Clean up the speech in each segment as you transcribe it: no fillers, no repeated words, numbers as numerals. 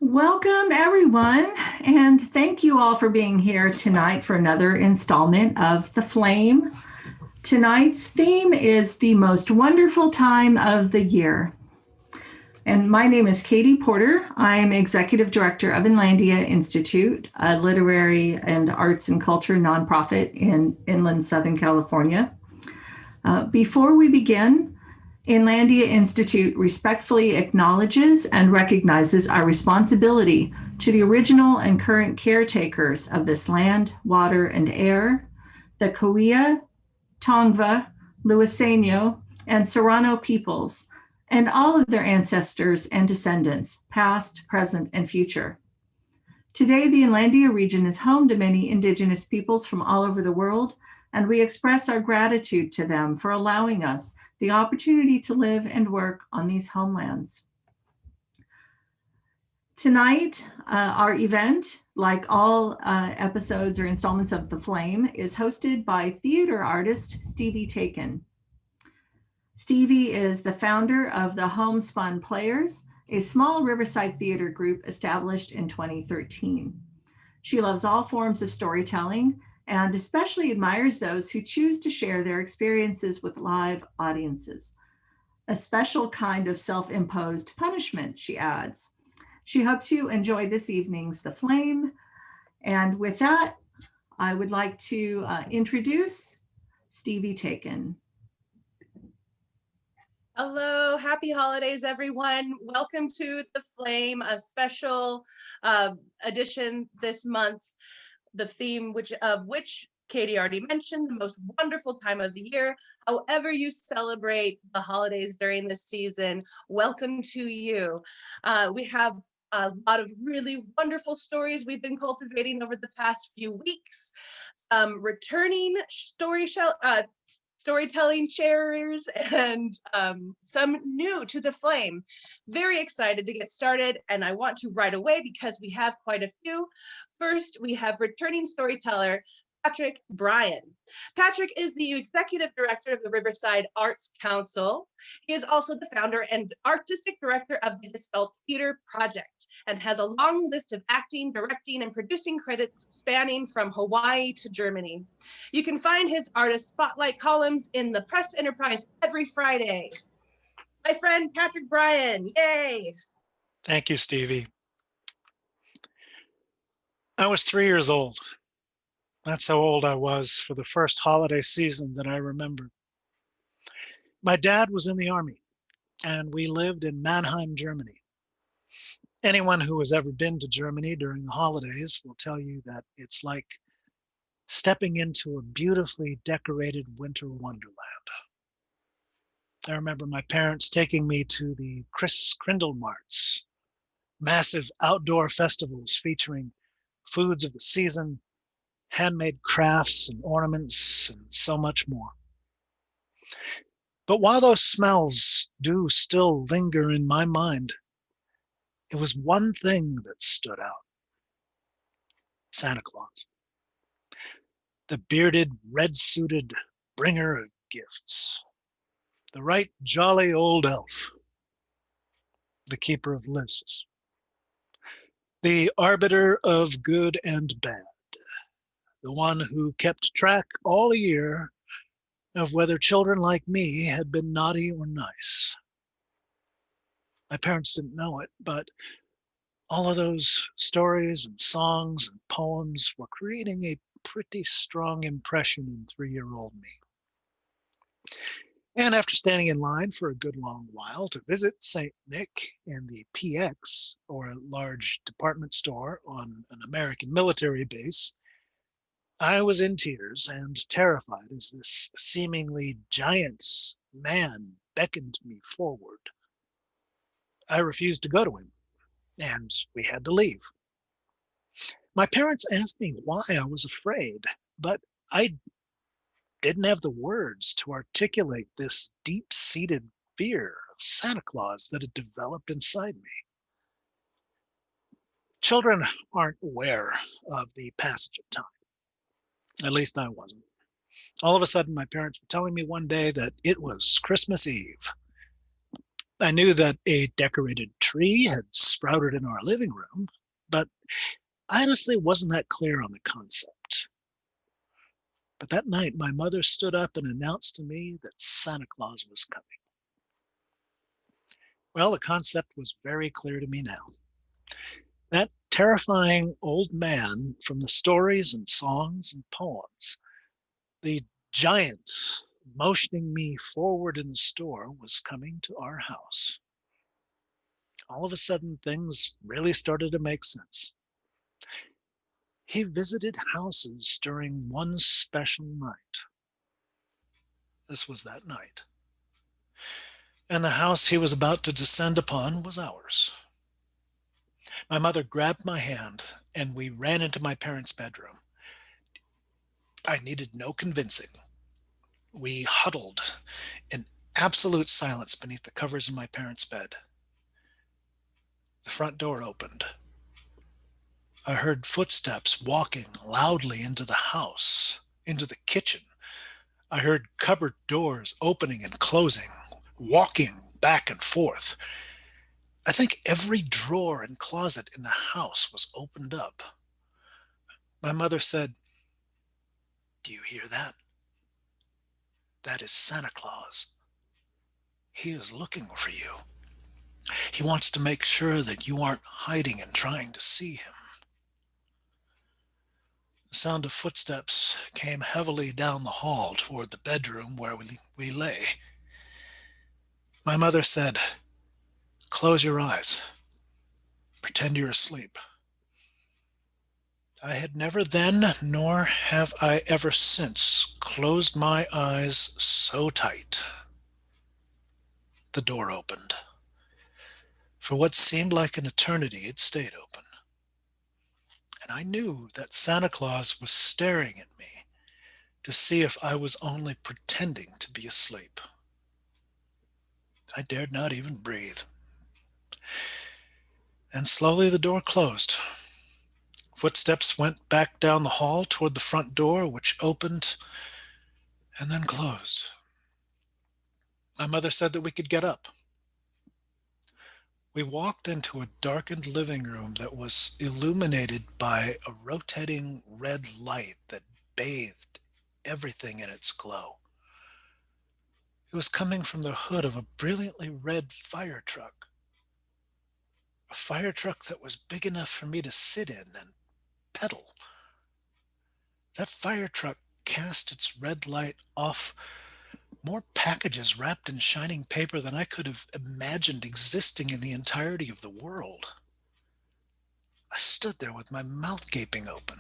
Welcome, everyone, and thank you all for being here tonight for another installment of The Flame. Tonight's theme is the most wonderful time of the year. And my name is Katie Porter. I'm Executive Director of Inlandia Institute, a literary and arts and culture nonprofit in inland Southern California. Before we begin, Inlandia Institute respectfully acknowledges and recognizes our responsibility to the original and current caretakers of this land, water, and air, the Cahuilla, Tongva, Luiseno, and Serrano peoples, and all of their ancestors and descendants, past, present, and future. Today, the Inlandia region is home to many Indigenous peoples from all over the world, and we express our gratitude to them for allowing us the opportunity to live and work on these homelands. Tonight, our event, like all episodes or installments of The Flame, is hosted by theater artist Stevie Taken. Stevie is the founder of the Homespun Players, a small Riverside theater group established in 2013. She loves all forms of storytelling and especially admires those who choose to share their experiences with live audiences. A special kind of self-imposed punishment, she adds. She hopes you enjoy this evening's The Flame. And with that, I would like to introduce Stevie Taken. Hello, happy holidays, everyone. Welcome to The Flame, a special edition this month. The theme of which Katie already mentioned, the most wonderful time of the year. However you celebrate the holidays during this season, welcome to you. We have a lot of really wonderful stories we've been cultivating over the past few weeks. Some returning storytelling sharers and some new to The Flame. Very excited to get started, and I want to right away because we have quite a few. First, we have returning storyteller Patrick Bryan. Patrick is the executive director of the Riverside Arts Council. He is also the founder and artistic director of the Dispelled Theater Project and has a long list of acting, directing, and producing credits spanning from Hawaii to Germany. You can find his artist spotlight columns in the Press Enterprise every Friday. My friend Patrick Bryan, yay! Thank you, Stevie. I was 3 years old That's how old I was for the first holiday season that I remember. My dad was in the army, and we lived in Mannheim, Germany. Anyone who has ever been to Germany during the holidays will tell you that it's like stepping into a beautifully decorated winter wonderland. I remember my parents taking me to the Chris Marts, massive outdoor festivals featuring foods of the season, handmade crafts and ornaments, and so much more. But while those smells do still linger in my mind, it was one thing that stood out: Santa Claus, the bearded, red suited bringer of gifts, the right jolly old elf, the keeper of lists, the arbiter of good and bad, the one who kept track all year of whether children like me had been naughty or nice. My parents didn't know it, but all of those stories and songs and poems were creating a pretty strong impression in 3-year-old me. And after standing in line for a good long while to visit St. Nick and the PX, or a large department store on an American military base, I was in tears and terrified as this seemingly giant man beckoned me forward. I refused to go to him, and we had to leave. My parents asked me why I was afraid, but I didn't have the words to articulate this deep seated fear of Santa Claus that had developed inside me. Children aren't aware of the passage of time. At least I wasn't. All of a sudden, my parents were telling me one day that it was Christmas Eve. I knew that a decorated tree had sprouted in our living room, but I honestly wasn't that clear on the concept. But that night, my mother stood up and announced to me that Santa Claus was coming. Well, the concept was very clear to me now. That terrifying old man from the stories and songs and poems, the giant motioning me forward in the store, was coming to our house. All of a sudden, things really started to make sense. He visited houses during one special night. This was that night. And the house he was about to descend upon was ours. My mother grabbed my hand and we ran into my parents' bedroom. I needed no convincing. We huddled in absolute silence beneath the covers of my parents' bed. The front door opened. I heard footsteps walking loudly into the house, into the kitchen. I heard cupboard doors opening and closing, walking back and forth. I think every drawer and closet in the house was opened up. My mother said, "Do you hear that? That is Santa Claus. He is looking for you. He wants to make sure that you aren't hiding and trying to see him." The sound of footsteps came heavily down the hall toward the bedroom where we lay. My mother said, "Close your eyes. Pretend you're asleep." I had never then, nor have I ever since, closed my eyes so tight. The door opened. For what seemed like an eternity, it stayed open. And I knew that Santa Claus was staring at me to see if I was only pretending to be asleep. I dared not even breathe. And slowly the door closed. Footsteps went back down the hall toward the front door, which opened and then closed. My mother said that we could get up. We walked into a darkened living room that was illuminated by a rotating red light that bathed everything in its glow. It was coming from the hood of a brilliantly red fire truck, a fire truck that was big enough for me to sit in and pedal. That fire truck cast its red light off more packages wrapped in shining paper than I could have imagined existing in the entirety of the world. I stood there with my mouth gaping open.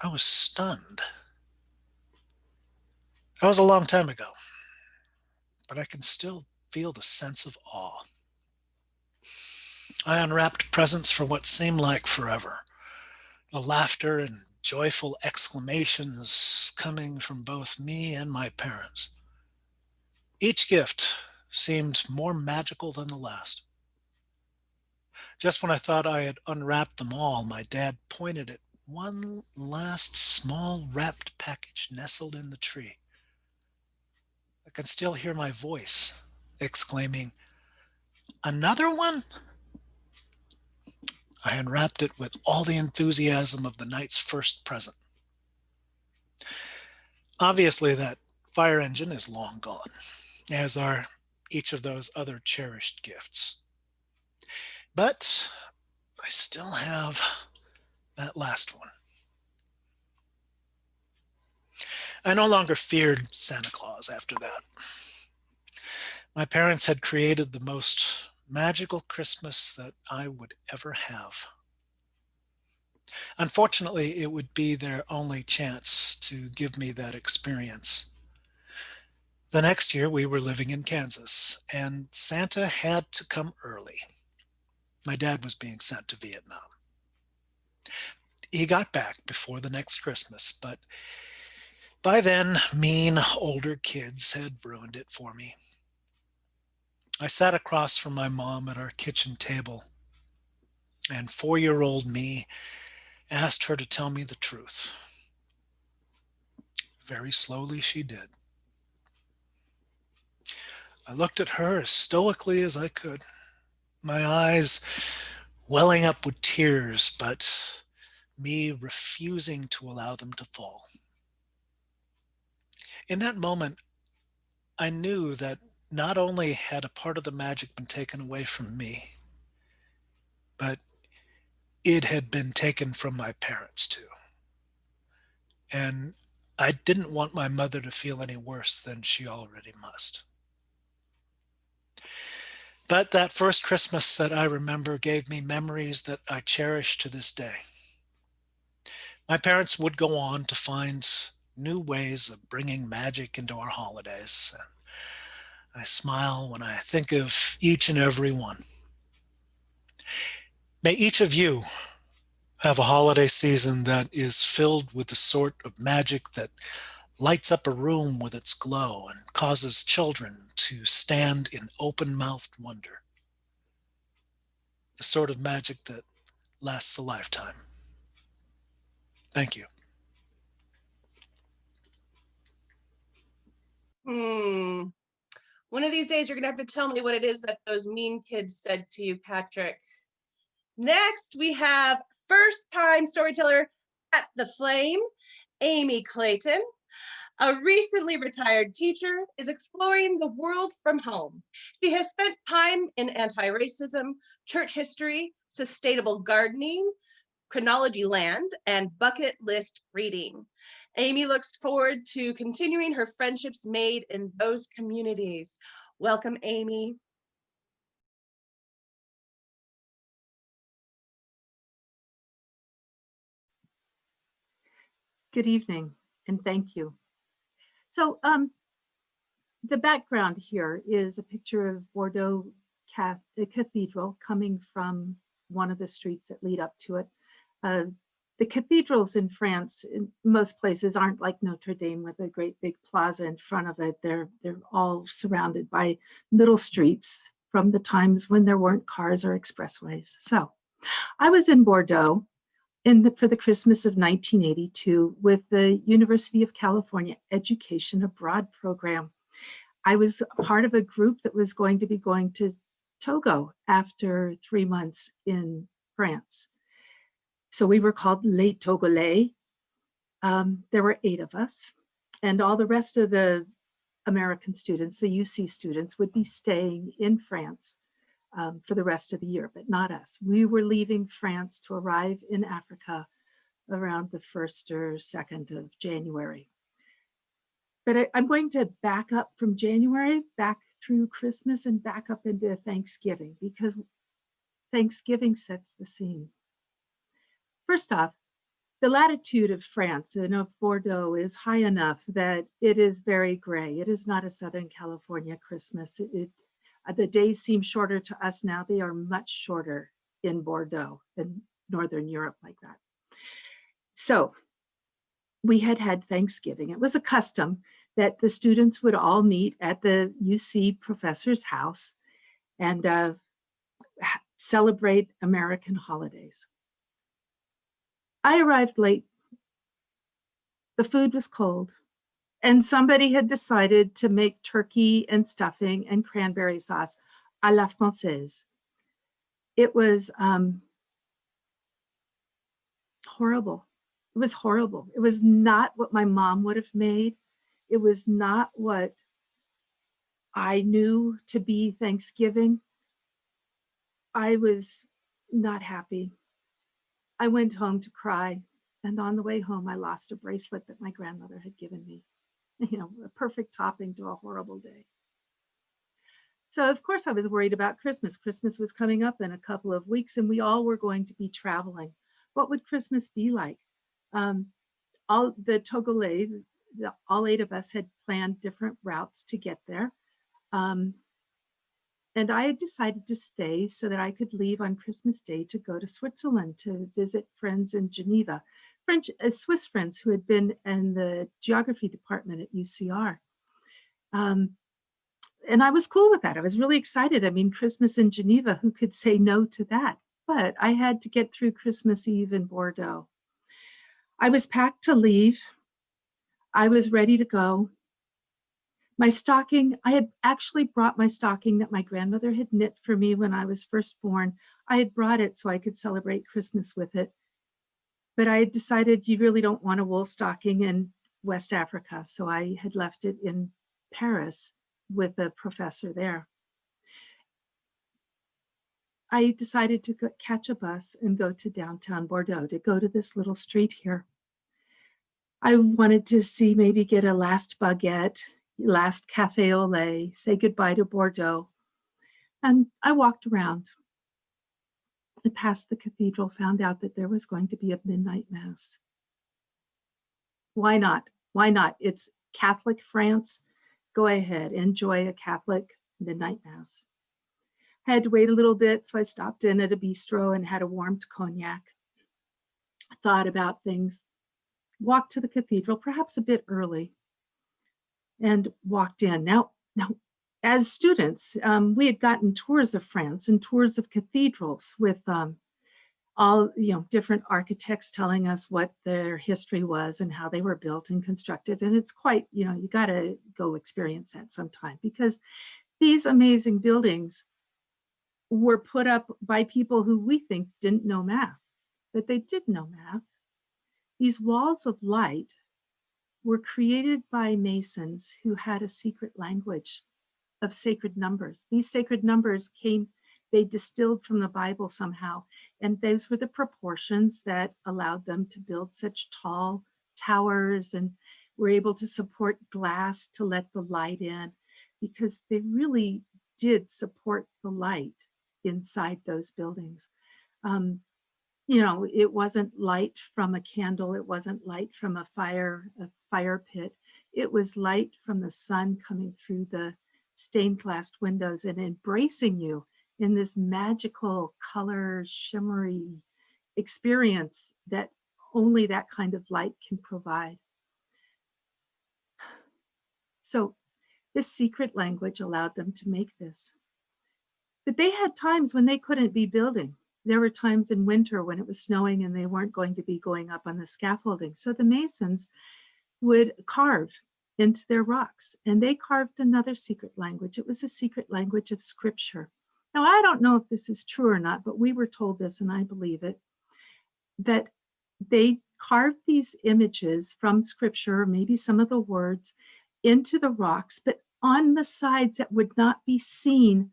I was stunned. That was a long time ago, but I can still feel the sense of awe. I unwrapped presents for what seemed like forever. The laughter and joyful exclamations coming from both me and my parents. Each gift seemed more magical than the last. Just when I thought I had unwrapped them all, my dad pointed at one last small wrapped package nestled in the tree. I can still hear my voice exclaiming, "Another one?" I unwrapped it with all the enthusiasm of the night's first present. Obviously, that fire engine is long gone, as are each of those other cherished gifts. But I still have that last one. I no longer feared Santa Claus after that. My parents had created the most magical Christmas that I would ever have. Unfortunately, it would be their only chance to give me that experience. The next year, we were living in Kansas, and Santa had to come early. My dad was being sent to Vietnam. He got back before the next Christmas, but by then, mean older kids had ruined it for me. I sat across from my mom at our kitchen table, and 4-year-old me asked her to tell me the truth. Very slowly, she did. I looked at her as stoically as I could, my eyes welling up with tears, but me refusing to allow them to fall. In that moment, I knew that not only had a part of the magic been taken away from me, but it had been taken from my parents too. And I didn't want my mother to feel any worse than she already must. But that first Christmas that I remember gave me memories that I cherish to this day. My parents would go on to find new ways of bringing magic into our holidays. And I smile when I think of each and every one. May each of you have a holiday season that is filled with the sort of magic that lights up a room with its glow and causes children to stand in open-mouthed wonder. The sort of magic that lasts a lifetime. Thank you. Hmm. One of these days, you're going to have to tell me what it is that those mean kids said to you, Patrick. Next, we have first-time storyteller at the Flame, Amy Clayton. A recently retired teacher is exploring the world from home. She has spent time in anti-racism, church history, sustainable gardening, chronology land, and bucket list reading. Amy looks forward to continuing her friendships made in those communities. Welcome, Amy. Good evening, and thank you. So the background here is a picture of Bordeaux Cathedral coming from one of the streets that lead up to it. The cathedrals in France, in most places, aren't like Notre Dame with a great big plaza in front of it. They're all surrounded by little streets from the times when there weren't cars or expressways. So I was in Bordeaux for the Christmas of 1982 with the University of California Education Abroad program. I was part of a group that was going to be going to Togo after 3 months in France. So we were called Les Togolais. There were 8 of us, and all the rest of the American students, the UC students, would be staying in France for the rest of the year, but not us. We were leaving France to arrive in Africa around the 1st or 2nd of January. But I'm going to back up from January, back through Christmas and back up into Thanksgiving, because Thanksgiving sets the scene. First off, the latitude of France and of Bordeaux is high enough that it is very gray. It is not a Southern California Christmas. The days seem shorter to us now. They are much shorter in Bordeaux than Northern Europe like that. So we had Thanksgiving. It was a custom that the students would all meet at the UC professor's house and celebrate American holidays. I arrived late. The food was cold, and somebody had decided to make turkey and stuffing and cranberry sauce à la française. It was horrible. It was horrible. It was not what my mom would have made. It was not what I knew to be Thanksgiving. I was not happy. I went home to cry, and on the way home, I lost a bracelet that my grandmother had given me. You know, a perfect topping to a horrible day. So of course I was worried about Christmas. Christmas was coming up in a couple of weeks, and we all were going to be traveling. What would Christmas be like? All the Togolese, all 8 of us had planned different routes to get there. And I had decided to stay so that I could leave on Christmas Day to go to Switzerland to visit friends in Geneva, Swiss friends who had been in the geography department at UCR. And I was cool with that. I was really excited. I mean, Christmas in Geneva, who could say no to that? But I had to get through Christmas Eve in Bordeaux. I was packed to leave. I was ready to go. My stocking, I had actually brought my stocking that my grandmother had knit for me when I was first born. I had brought it so I could celebrate Christmas with it. But I had decided you really don't want a wool stocking in West Africa. So I had left it in Paris with a professor there. I decided to catch a bus and go to downtown Bordeaux, to go to this little street here. I wanted to see, maybe get a last baguette, last cafe au lait, say goodbye to Bordeaux. And I walked around. I passed the cathedral, found out that there was going to be a midnight mass. Why not? Why not? It's Catholic France. Go ahead, enjoy a Catholic midnight mass. I had to wait a little bit, so I stopped in at a bistro and had a warmed cognac. I thought about things, walked to the cathedral, perhaps a bit early, and walked in. Now, as students, we had gotten tours of France and tours of cathedrals with all, different architects telling us what their history was and how they were built and constructed. And it's quite, you got to go experience that sometime, because these amazing buildings were put up by people who we think didn't know math, but they did know math. These walls of light were created by Masons who had a secret language of sacred numbers. These sacred numbers they distilled from the Bible somehow, and those were the proportions that allowed them to build such tall towers and were able to support glass to let the light in, because they really did support the light inside those buildings. It wasn't light from a candle. It wasn't light from a fire pit. It was light from the sun coming through the stained glass windows and embracing you in this magical, color, shimmery experience that only that kind of light can provide. So this secret language allowed them to make this. But they had times when they couldn't be building. There were times in winter when it was snowing and they weren't going to be going up on the scaffolding. So the Masons would carve into their rocks, and they carved another secret language. It was a secret language of scripture. Now, I don't know if this is true or not, but we were told this, and I believe it, that they carved these images from scripture, maybe some of the words, into the rocks, but on the sides that would not be seen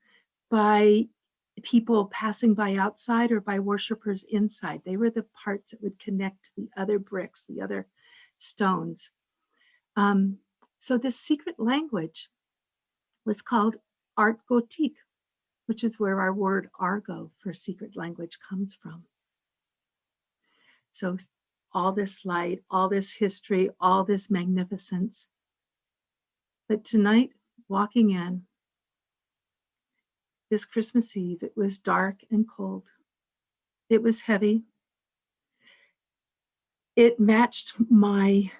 by people passing by outside or by worshipers inside. They were the parts that would connect the other bricks, the other stones. So this secret language was called Art Gothique, which is where our word argot for secret language comes from. So all this light, all this history, all this magnificence. But tonight, walking in, this Christmas Eve, it was dark and cold. It was heavy. It matched my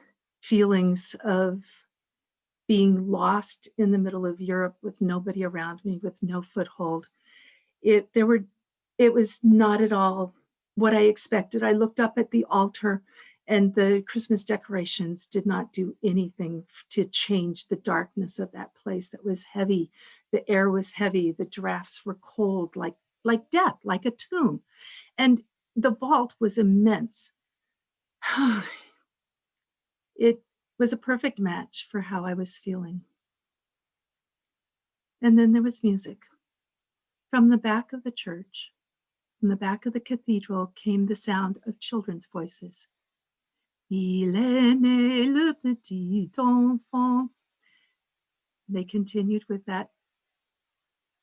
feelings of being lost in the middle of Europe with nobody around me, with no foothold. It was not at all what I expected. I looked up at the altar and the Christmas decorations did not do anything to change the darkness of that place. That was heavy. The air was heavy. The drafts were cold, like death, like a tomb. And the vault was immense. It was a perfect match for how I was feeling. And then there was music. From the back of the church, from the back of the cathedral, came the sound of children's voices. Il est né le petit enfant. They continued with that,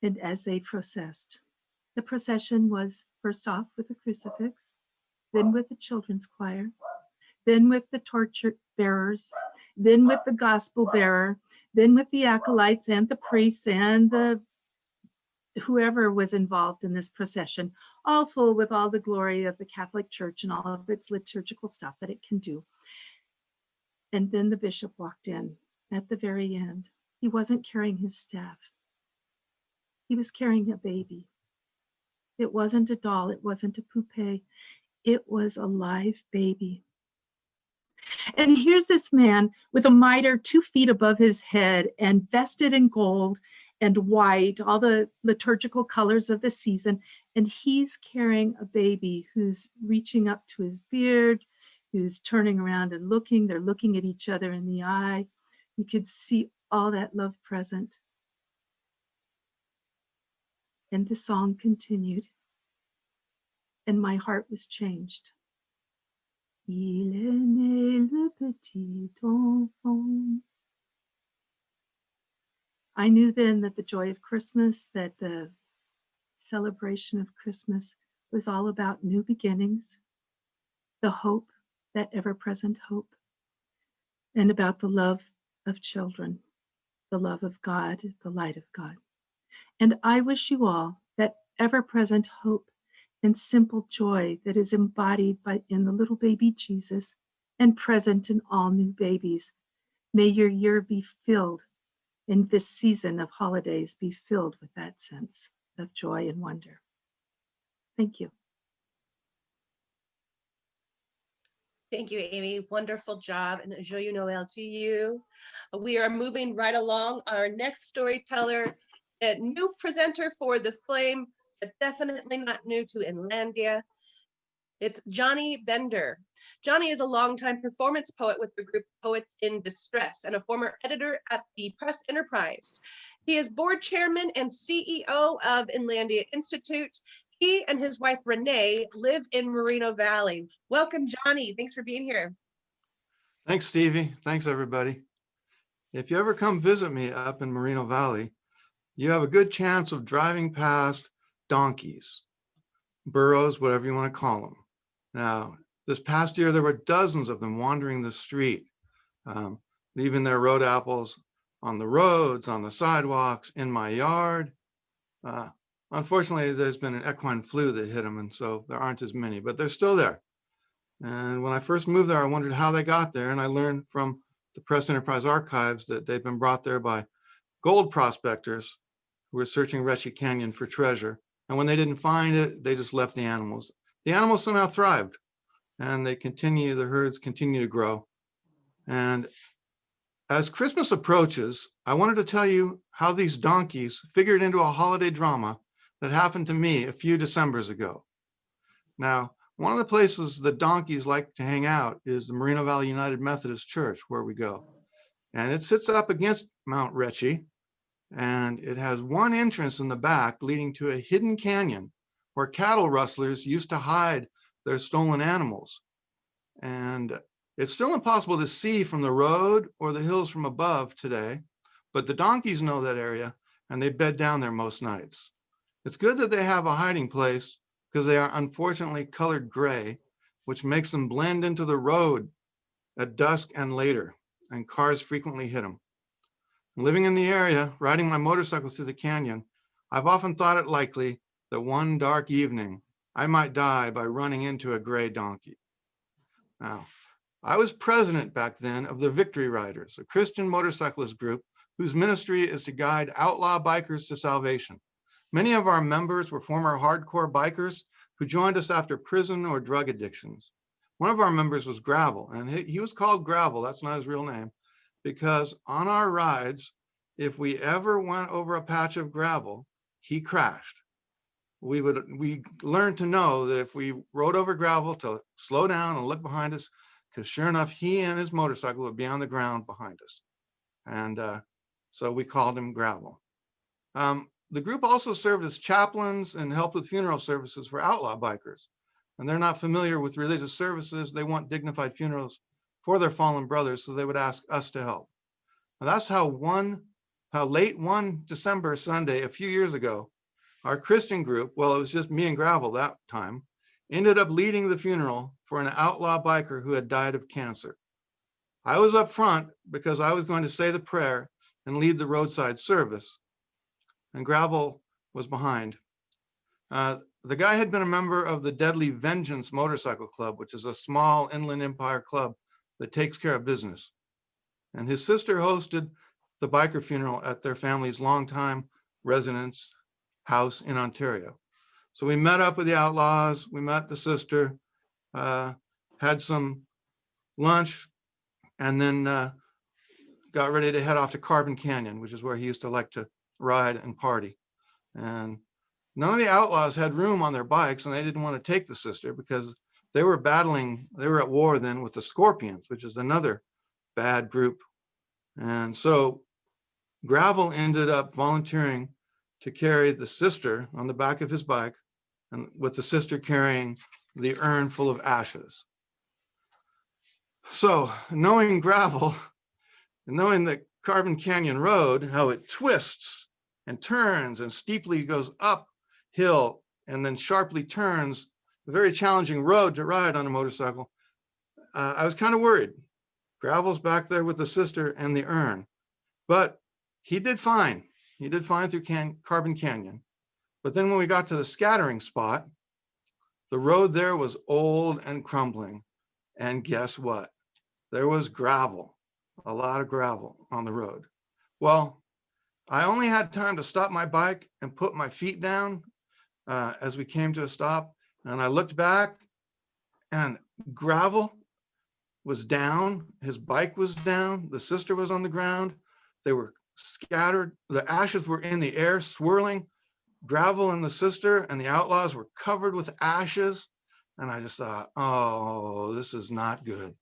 and as they processed. The procession was first off with the crucifix, then with the children's choir, then with the torch bearers, then with the gospel bearer, then with the acolytes and the priests and the whoever was involved in this procession, all full with all the glory of the Catholic Church and all of its liturgical stuff that it can do. And then the bishop walked in at the very end. He wasn't carrying his staff. He was carrying a baby. It wasn't a doll. It wasn't a poupée. It was a live baby. And here's this man with a mitre 2 feet above his head and vested in gold and white, all the liturgical colors of the season. And he's carrying a baby who's reaching up to his beard, who's turning around and looking. They're looking at each other in the eye. You could see all that love present. And the song continued. And my heart was changed. Il est né le petit enfant. I knew then that the joy of Christmas, that the celebration of Christmas was all about new beginnings, the hope, that ever-present hope, and about the love of children, the love of God, the light of God. And I wish you all that ever-present hope and simple joy that is embodied in the little baby Jesus and present in all new babies. May your year be filled, in this season of holidays, be filled with that sense of joy and wonder. Thank you. Thank you, Amy. Wonderful job, and Joyeux Noël to you. We are moving right along. Our next storyteller, a new presenter for The Flame, but definitely not new to Inlandia. It's Johnny Bender. Johnny is a longtime performance poet with the group Poets in Distress and a former editor at the Press Enterprise. He is board chairman and CEO of Inlandia Institute. He and his wife, Renee, live in Moreno Valley. Welcome, Johnny. Thanks for being here. Thanks, Stevie. Thanks, everybody. If you ever come visit me up in Moreno Valley, you have a good chance of driving past donkeys, burros, whatever you want to call them. Now, this past year, there were dozens of them wandering the street, leaving their road apples on the roads, on the sidewalks, in my yard. Unfortunately, there's been an equine flu that hit them, and so there aren't as many, but they're still there. And when I first moved there, I wondered how they got there, and I learned from the Press Enterprise archives that they'd been brought there by gold prospectors who were searching Retchie Canyon for treasure. And when they didn't find it, they just left the animals. The animals somehow thrived, and the herds continue to grow. And as Christmas approaches, I wanted to tell you how these donkeys figured into a holiday drama that happened to me a few Decembers ago. Now, one of the places the donkeys like to hang out is the Moreno Valley United Methodist Church, where we go. And it sits up against Mount Retchie. And it has one entrance in the back leading to a hidden canyon where cattle rustlers used to hide their stolen animals. And it's still impossible to see from the road or the hills from above today, but the donkeys know that area and they bed down there most nights. It's good that they have a hiding place because they are unfortunately colored gray, which makes them blend into the road at dusk and later, and cars frequently hit them. Living in the area, riding my motorcycle through the canyon, I've often thought it likely that one dark evening I might die by running into a gray donkey. Now, I was president back then of the Victory Riders, a Christian motorcyclist group whose ministry is to guide outlaw bikers to salvation. Many of our members were former hardcore bikers who joined us after prison or drug addictions. One of our members was Gravel, and he was called Gravel, that's not his real name, because on our rides, if we ever went over a patch of gravel, he crashed. We learned to know that if we rode over gravel to slow down and look behind us, because sure enough, he and his motorcycle would be on the ground behind us. And so we called him Gravel. The group also served as chaplains and helped with funeral services for outlaw bikers. And they're not familiar with religious services. They want dignified funerals for their fallen brothers, so they would ask us to help. And that's how late one December Sunday a few years ago, our Christian group, well, it was just me and Gravel that time, ended up leading the funeral for an outlaw biker who had died of cancer. I was up front because I was going to say the prayer and lead the roadside service, and Gravel was behind. The guy had been a member of the Deadly Vengeance Motorcycle Club, which is a small Inland Empire club that takes care of business. And his sister hosted the biker funeral at their family's longtime residence house in Ontario. So we met up with the outlaws, we met the sister, had some lunch, and then got ready to head off to Carbon Canyon, which is where he used to like to ride and party. And none of the outlaws had room on their bikes, and they didn't want to take the sister because they were at war then with the Scorpions, which is another bad group. And so Gravel ended up volunteering to carry the sister on the back of his bike, and with the sister carrying the urn full of ashes. So knowing Gravel, and knowing the Carbon Canyon Road, how it twists and turns and steeply goes uphill and then sharply turns, a very challenging road to ride on a motorcycle, I was kind of worried. Gravel's back there with the sister and the urn, but he did fine. He did fine through Carbon Canyon. But then when we got to the scattering spot, the road there was old and crumbling. And guess what? There was gravel, a lot of gravel on the road. Well, I only had time to stop my bike and put my feet down as we came to a stop. And I looked back and gravel was down. His bike was down. The sister was on the ground. They were scattered. The ashes were in the air, swirling. Gravel and the sister and the outlaws were covered with ashes. And I just thought, oh, this is not good.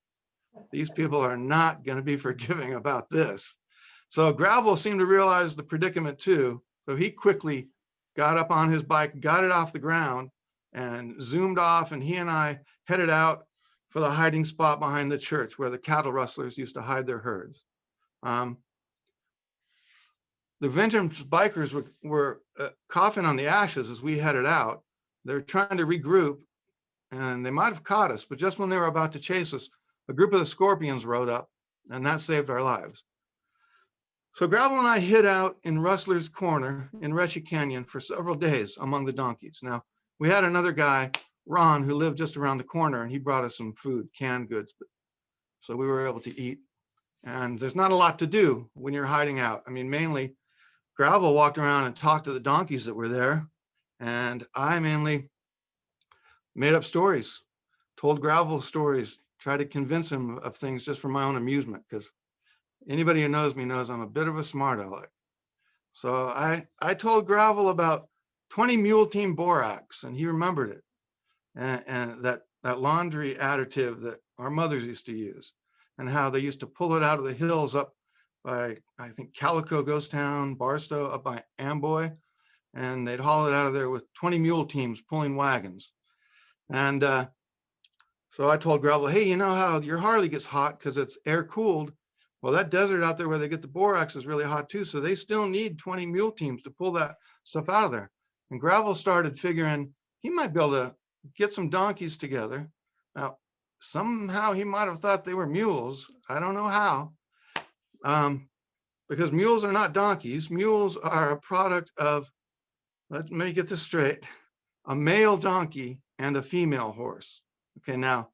These people are not going to be forgiving about this. So Gravel seemed to realize the predicament too. So he quickly got up on his bike, got it off the ground, and zoomed off. And he and I headed out for the hiding spot behind the church where the cattle rustlers used to hide their herds. The vintage bikers were coughing on the ashes as we headed out. They were trying to regroup, and they might have caught us, but just when they were about to chase us, a group of the Scorpions rode up, and that saved our lives. So Gravel and I hid out in Rustler's Corner in Retchie Canyon for several days among the donkeys. Now, we had another guy, Ron, who lived just around the corner, and he brought us some food, canned goods. So we were able to eat. And there's not a lot to do when you're hiding out. I mean, mainly Gravel walked around and talked to the donkeys that were there. And I mainly made up stories, told Gravel stories, tried to convince him of things just for my own amusement, because anybody who knows me knows I'm a bit of a smart aleck. So I told Gravel about 20 Mule Team borax, and he remembered it. And that laundry additive that our mothers used to use, and how they used to pull it out of the hills up by, I think, Calico Ghost Town, Barstow, up by Amboy, and they'd haul it out of there with 20 mule teams pulling wagons. And so I told Gravel, hey, you know how your Harley gets hot because it's air cooled? Well, that desert out there where they get the borax is really hot too. So they still need 20 mule teams to pull that stuff out of there. And Gravel started figuring he might be able to get some donkeys together. Now, somehow he might have thought they were mules. I don't know how. Because mules are not donkeys. Mules are a product of, let me get this straight, a male donkey and a female horse. Okay, now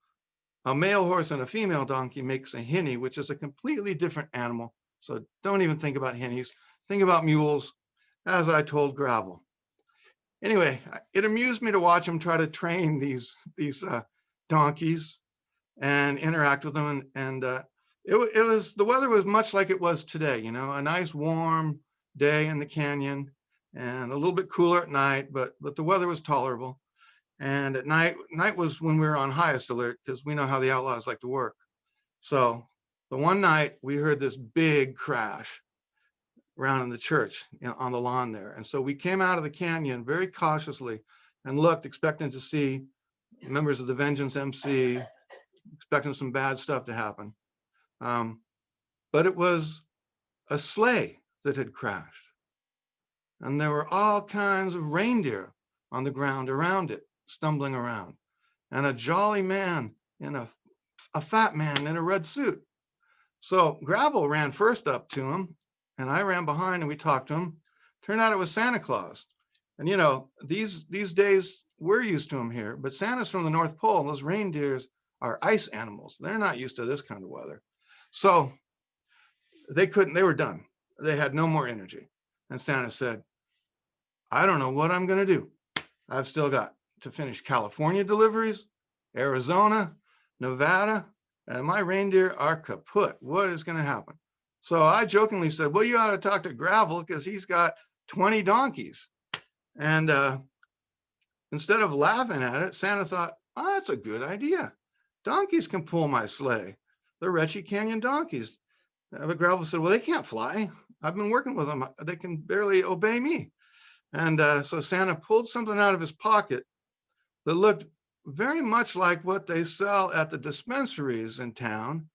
a male horse and a female donkey makes a hinny, which is a completely different animal. So don't even think about hinnies. Think about mules, as I told Gravel. Anyway, it amused me to watch him try to train these donkeys and interact with them. And it was, the weather was much like it was today, you know, a nice warm day in the canyon and a little bit cooler at night, but the weather was tolerable. And at night was when we were on highest alert because we know how the outlaws like to work. So the one night we heard this big crash around in the church, you know, on the lawn there. And so we came out of the canyon very cautiously and looked, expecting to see members of the Vengeance MC, expecting some bad stuff to happen. But it was a sleigh that had crashed. And there were all kinds of reindeer on the ground around it, stumbling around. And a jolly man in a fat man in a red suit. So Gravel ran first up to him, and I ran behind and we talked to him. Turned out it was Santa Claus. And you know, these days we're used to him here, but Santa's from the North Pole. And those reindeers are ice animals. They're not used to this kind of weather. So they were done. They had no more energy. And Santa said, I don't know what I'm going to do. I've still got to finish California deliveries, Arizona, Nevada, and my reindeer are kaput. What is going to happen? So I jokingly said, well, you ought to talk to Gravel because he's got 20 donkeys. And instead of laughing at it, Santa thought, oh, that's a good idea. Donkeys can pull my sleigh. The Retchie Canyon donkeys. But Gravel said, well, they can't fly. I've been working with them. They can barely obey me. And so Santa pulled something out of his pocket that looked very much like what they sell at the dispensaries in town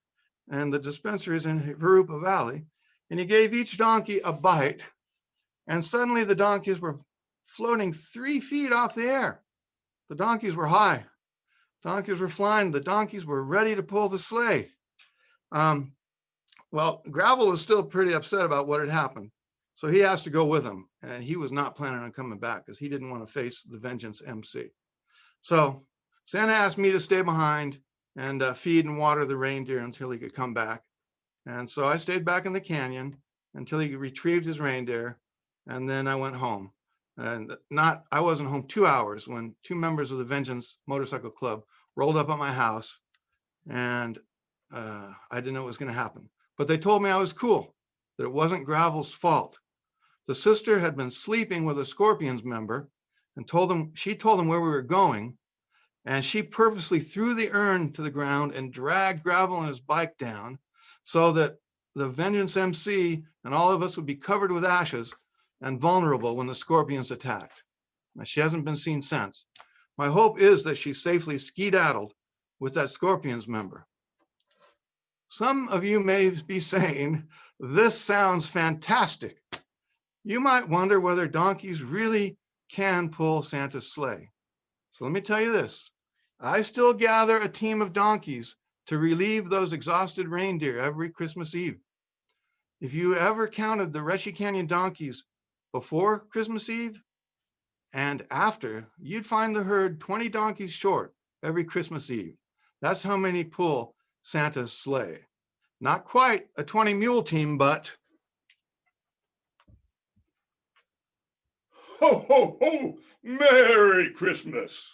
and the dispensaries in Verupa Valley. And he gave each donkey a bite. And suddenly the donkeys were floating 3 feet off the air. The donkeys were high. Donkeys were flying. The donkeys were ready to pull the sleigh. Well, Gravel was still pretty upset about what had happened. So he asked to go with him. And he was not planning on coming back because he didn't want to face the Vengeance MC. So Santa asked me to stay behind and feed and water the reindeer until he could come back. And so I stayed back in the canyon until he retrieved his reindeer. And then I went home. And I wasn't home 2 hours when 2 members of the Vengeance Motorcycle Club rolled up at my house. And I didn't know what was going to happen. But they told me I was cool, that it wasn't Gravel's fault. The sister had been sleeping with a Scorpions member and she told them where we were going. And she purposely threw the urn to the ground and dragged Gravel and his bike down so that the Vengeance MC and all of us would be covered with ashes and vulnerable when the Scorpions attacked. Now, she hasn't been seen since. My hope is that she safely skedaddled with that Scorpions member. Some of you may be saying, this sounds fantastic. You might wonder whether donkeys really can pull Santa's sleigh. So let me tell you this. I still gather a team of donkeys to relieve those exhausted reindeer every Christmas Eve. If you ever counted the Retchie Canyon donkeys before Christmas Eve and after, you'd find the herd 20 donkeys short every Christmas Eve. That's how many pull Santa's sleigh. Not quite a 20 mule team, but ho, ho, ho, Merry Christmas.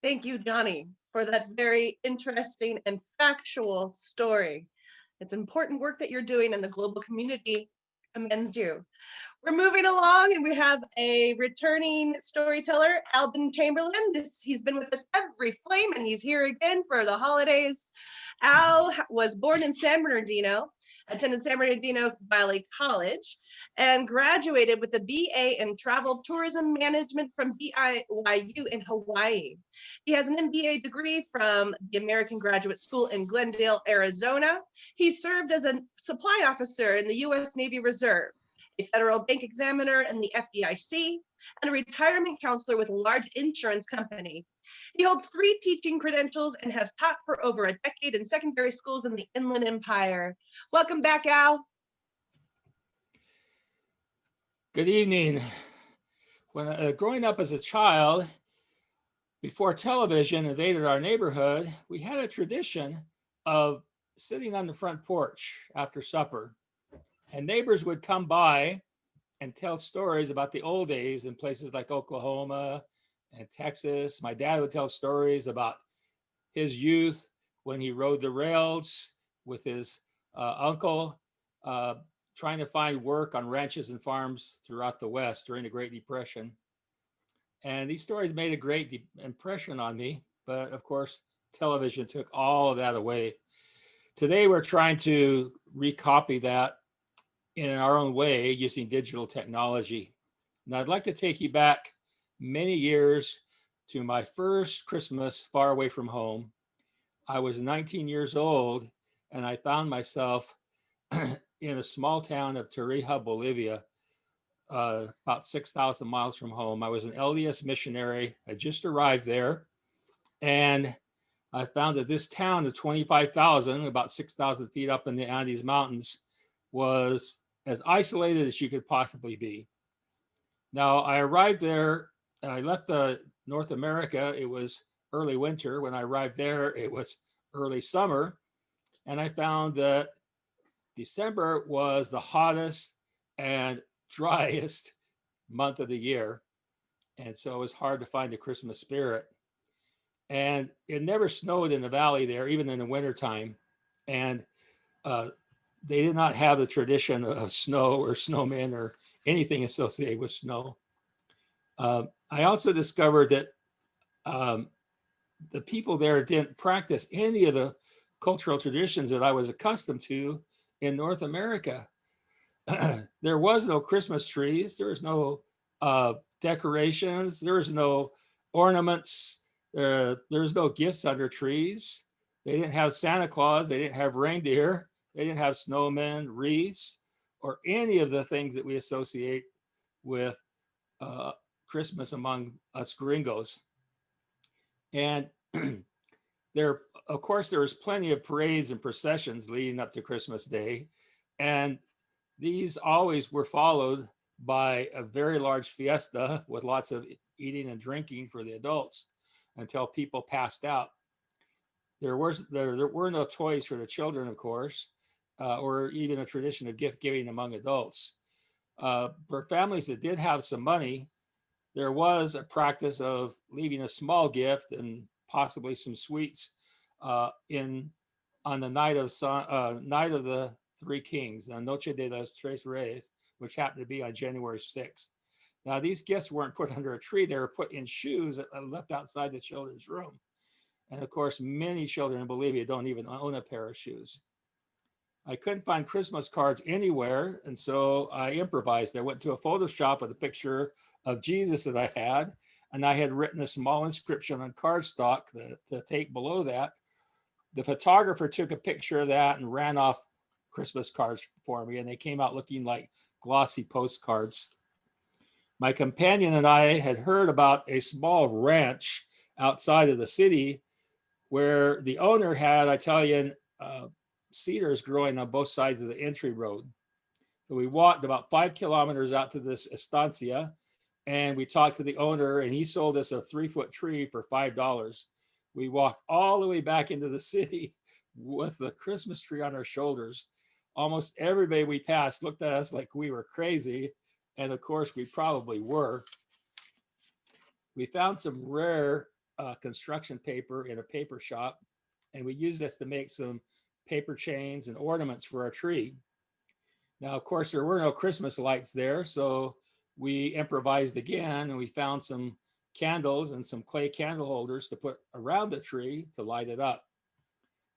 Thank you, Johnny, for that very interesting and factual story. It's important work that you're doing and the global community commends you. We're moving along, and we have a returning storyteller, Alvin Chamberlain. He's been with us every flame, and he's here again for the holidays. Al was born in San Bernardino, attended San Bernardino Valley College, and graduated with a BA in Travel Tourism Management from BYU in Hawaii. He has an MBA degree from the American Graduate School in Glendale, Arizona. He served as a supply officer in the U.S. Navy Reserve, a federal bank examiner in the FDIC, and a retirement counselor with a large insurance company. He holds 3 teaching credentials and has taught for over a decade in secondary schools in the Inland Empire. Welcome back, Al. Good evening. When growing up as a child, before television invaded our neighborhood, we had a tradition of sitting on the front porch after supper, and neighbors would come by and tell stories about the old days in places like Oklahoma and Texas. My dad would tell stories about his youth when he rode the rails with his uncle, trying to find work on ranches and farms throughout the West during the Great Depression. And these stories made a great impression on me, but of course, television took all of that away. Today, we're trying to recopy that in our own way using digital technology. And I'd like to take you back many years to my first Christmas far away from home. I was 19 years old, and I found myself in a small town of Tarija, Bolivia, about 6,000 miles from home. I was an LDS missionary. I just arrived there, and I found that this town of 25,000, about 6,000 feet up in the Andes Mountains, was as isolated as you could possibly be. Now, I arrived there, I left North America. It was early winter. When I arrived there, it was early summer. And I found that December was the hottest and driest month of the year. And so it was hard to find the Christmas spirit. And it never snowed in the valley there, even in the wintertime. And they did not have the tradition of snow or snowmen or anything associated with snow. I also discovered that the people there didn't practice any of the cultural traditions that I was accustomed to in North America. There was no Christmas trees. There was no decorations. There was no ornaments. There's no gifts under trees. They didn't have Santa Claus. They didn't have reindeer. They didn't have snowmen, wreaths, or any of the things that we associate with Christmas among us gringos. And there, of course, there was plenty of parades and processions leading up to Christmas Day. And these always were followed by a very large fiesta with lots of eating and drinking for the adults until people passed out. There were no toys for the children, of course, or even a tradition of gift giving among adults. For families that did have some money, there was a practice of leaving a small gift and possibly some sweets on the night of the Three Kings, the Noche de los Tres Reyes, which happened to be on January 6th. Now, these gifts weren't put under a tree. They were put in shoes that left outside the children's room. And of course, many children in Bolivia don't even own a pair of shoes. I couldn't find Christmas cards anywhere, and so I improvised. I went to a photo shop with a picture of Jesus that I had, and I had written a small inscription on cardstock to tape below that. The photographer took a picture of that and ran off Christmas cards for me, and they came out looking like glossy postcards. My companion and I had heard about a small ranch outside of the city where the owner had Italian cedars growing on both sides of the entry road. So we walked about 5 kilometers out to this estancia, and we talked to the owner, and he sold us a 3-foot tree for $5. We walked all the way back into the city with the Christmas tree on our shoulders. Almost everybody we passed looked at us like we were crazy, and of course we probably were. We found some rare construction paper in a paper shop, and we used this to make some paper chains and ornaments for our tree. Now, of course, there were no Christmas lights there, so we improvised again, and we found some candles and some clay candle holders to put around the tree to light it up.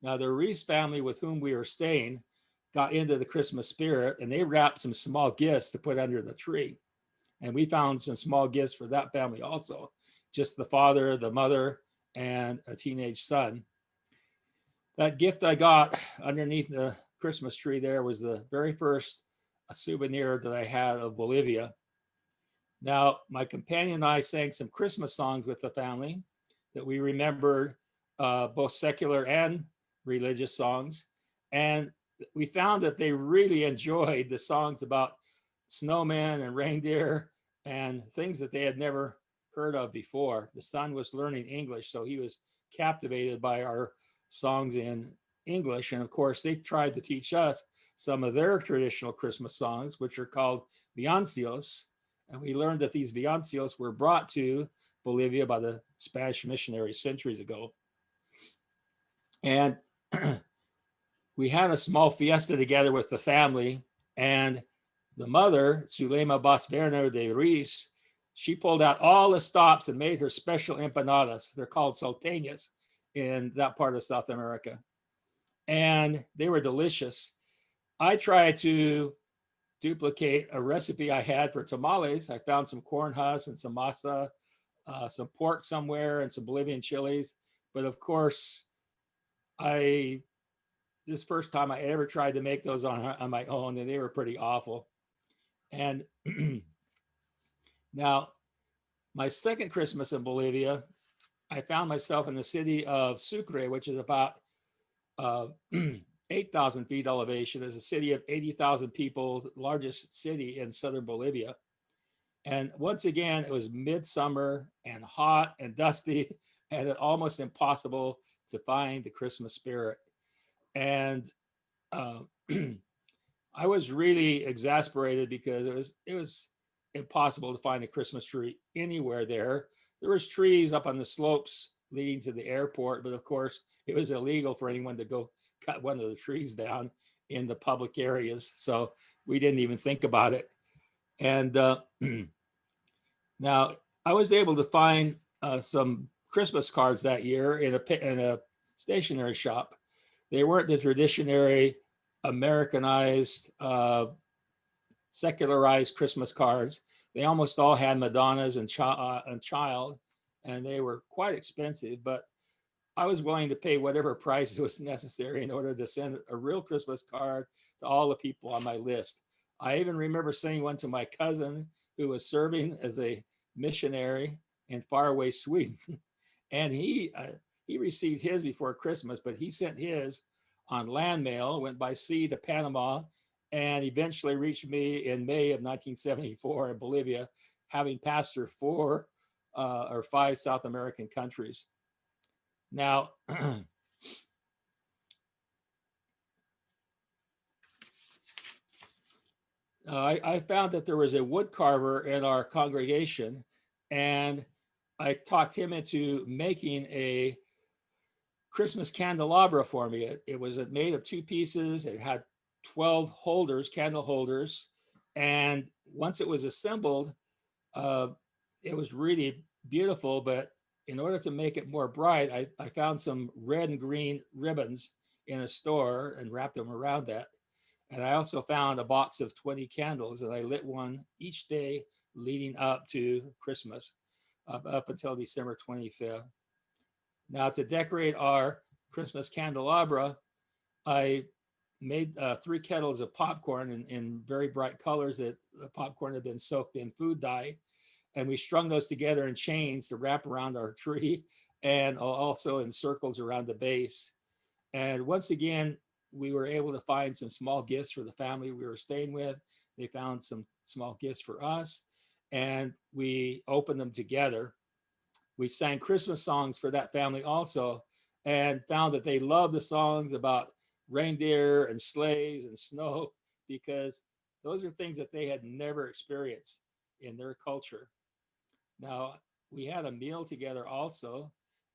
Now, the Reese family with whom we were staying got into the Christmas spirit, and they wrapped some small gifts to put under the tree. And we found some small gifts for that family also, just the father, the mother, and a teenage son. That gift I got underneath the Christmas tree there was the very first souvenir that I had of Bolivia. Now, my companion and I sang some Christmas songs with the family that we remembered, both secular and religious songs. And we found that they really enjoyed the songs about snowmen and reindeer and things that they had never heard of before. The son was learning English, so he was captivated by our songs in English. And of course, they tried to teach us some of their traditional Christmas songs, which are called villancicos. And we learned that these villancicos were brought to Bolivia by the Spanish missionaries centuries ago. And we had a small fiesta together with the family, and the mother, Zulema Bosverner de Ruiz, she pulled out all the stops and made her special empanadas. They're called salteñas in that part of South America. And they were delicious. I tried to duplicate a recipe I had for tamales. I found some corn husks and some masa, some pork somewhere, and some Bolivian chilies. But of course, this first time I ever tried to make those on my own, and they were pretty awful. And now, my second Christmas in Bolivia, I found myself in the city of Sucre, which is about 8,000 feet elevation. It's a city of 80,000 people, largest city in southern Bolivia. And once again, it was midsummer and hot and dusty and almost impossible to find the Christmas spirit. And I was really exasperated because it was impossible to find a Christmas tree anywhere there. There was trees up on the slopes leading to the airport, but of course it was illegal for anyone to go cut one of the trees down in the public areas. So we didn't even think about it. And now I was able to find some Christmas cards that year in a stationery shop. They weren't the traditionary Americanized, secularized Christmas cards. They almost all had Madonnas and child, and they were quite expensive, but I was willing to pay whatever price was necessary in order to send a real Christmas card to all the people on my list. I even remember sending one to my cousin who was serving as a missionary in faraway Sweden. And he received his before Christmas, but he sent his on land mail, went by sea to Panama, and eventually reached me in May of 1974 in Bolivia, having passed through 4 or 5 South American countries. Now, I found that there was a wood carver in our congregation, and I talked him into making a Christmas candelabra for me. It was made of 2 pieces. It had 12 holders, candle holders. And once it was assembled, it was really beautiful. But in order to make it more bright, I found some red and green ribbons in a store and wrapped them around that. And I also found a box of 20 candles, and I lit one each day leading up to Christmas, up until December 25th. Now, to decorate our Christmas candelabra, I made 3 kettles of popcorn in very bright colors that the popcorn had been soaked in food dye. And we strung those together in chains to wrap around our tree and also in circles around the base. And once again, we were able to find some small gifts for the family we were staying with. They found some small gifts for us, and we opened them together. We sang Christmas songs for that family also, and found that they loved the songs about reindeer and sleighs and snow, because those are things that they had never experienced in their culture. Now, we had a meal together also,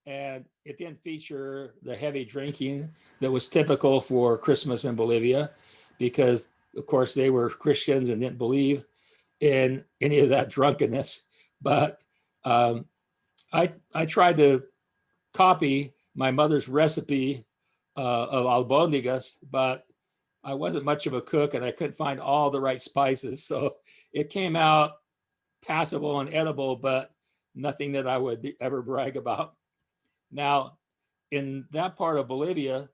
and it didn't feature the heavy drinking that was typical for Christmas in Bolivia, because Of course, they were Christians and didn't believe in any of that drunkenness. But I tried to copy my mother's recipe of albondigas, but I wasn't much of a cook and I couldn't find all the right spices. So it came out passable and edible, but nothing that I would ever brag about. Now, in that part of Bolivia,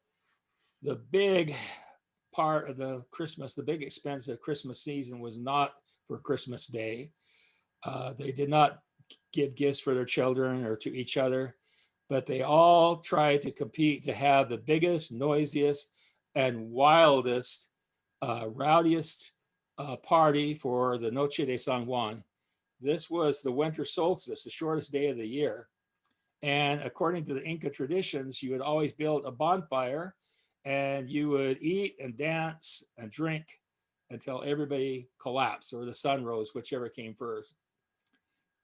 the big part of the Christmas, the big expense of Christmas season was not for Christmas Day. They did not give gifts for their children or to each other, but they all tried to compete to have the biggest, noisiest, and wildest, rowdiest party for the Noche de San Juan. This was the winter solstice, the shortest day of the year. And according to the Inca traditions, you would always build a bonfire and you would eat and dance and drink until everybody collapsed or the sun rose, whichever came first.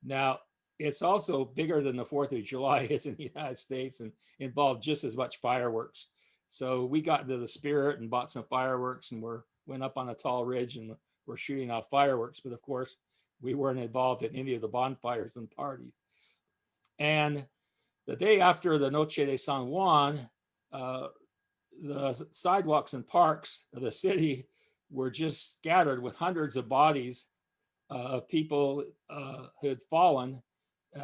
Now, it's also bigger than the 4th of July is in the United States and involved just as much fireworks. So we got into the spirit and bought some fireworks and went up on a tall ridge and we're shooting off fireworks. But of course, we weren't involved in any of the bonfires and parties. And the day after the Noche de San Juan, the sidewalks and parks of the city were just scattered with hundreds of bodies of people who had fallen,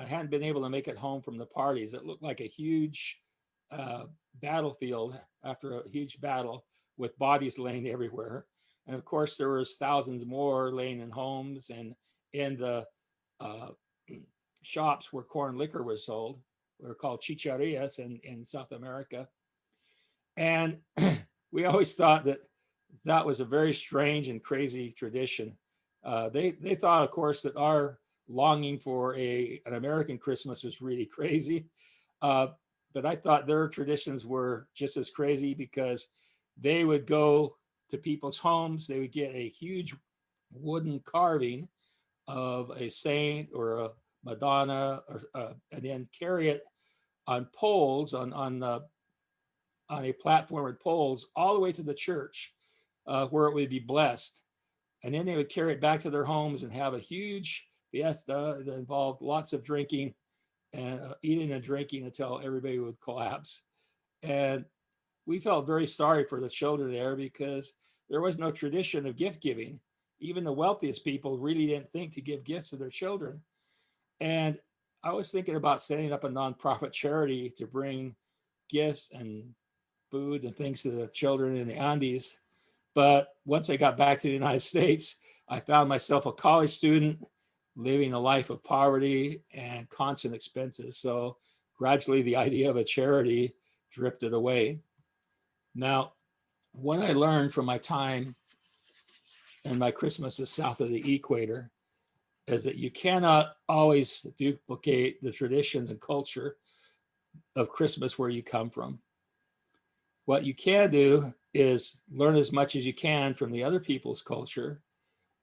hadn't been able to make it home from the parties. It looked like a huge battlefield after a huge battle with bodies laying everywhere. And of course, there was thousands more laying in homes and in the shops where corn liquor was sold. They're called chicharias in South America. And we always thought that that was a very strange and crazy tradition. They thought, of course, that our longing for an American Christmas was really crazy. But I thought their traditions were just as crazy because they would go to people's homes. They would get a huge wooden carving of a saint or a Madonna, and then carry it on poles, on a platform with poles all the way to the church where it would be blessed. And then they would carry it back to their homes and have a huge fiesta that involved lots of drinking and eating and drinking until everybody would collapse. And we felt very sorry for the children there because there was no tradition of gift giving. Even the wealthiest people really didn't think to give gifts to their children. And I was thinking about setting up a nonprofit charity to bring gifts and food and things to the children in the Andes. But once I got back to the United States, I found myself a college student living a life of poverty and constant expenses. So gradually the idea of a charity drifted away. Now, what I learned from my time and my Christmases south of the equator is that you cannot always duplicate the traditions and culture of Christmas where you come from. What you can do is learn as much as you can from the other people's culture,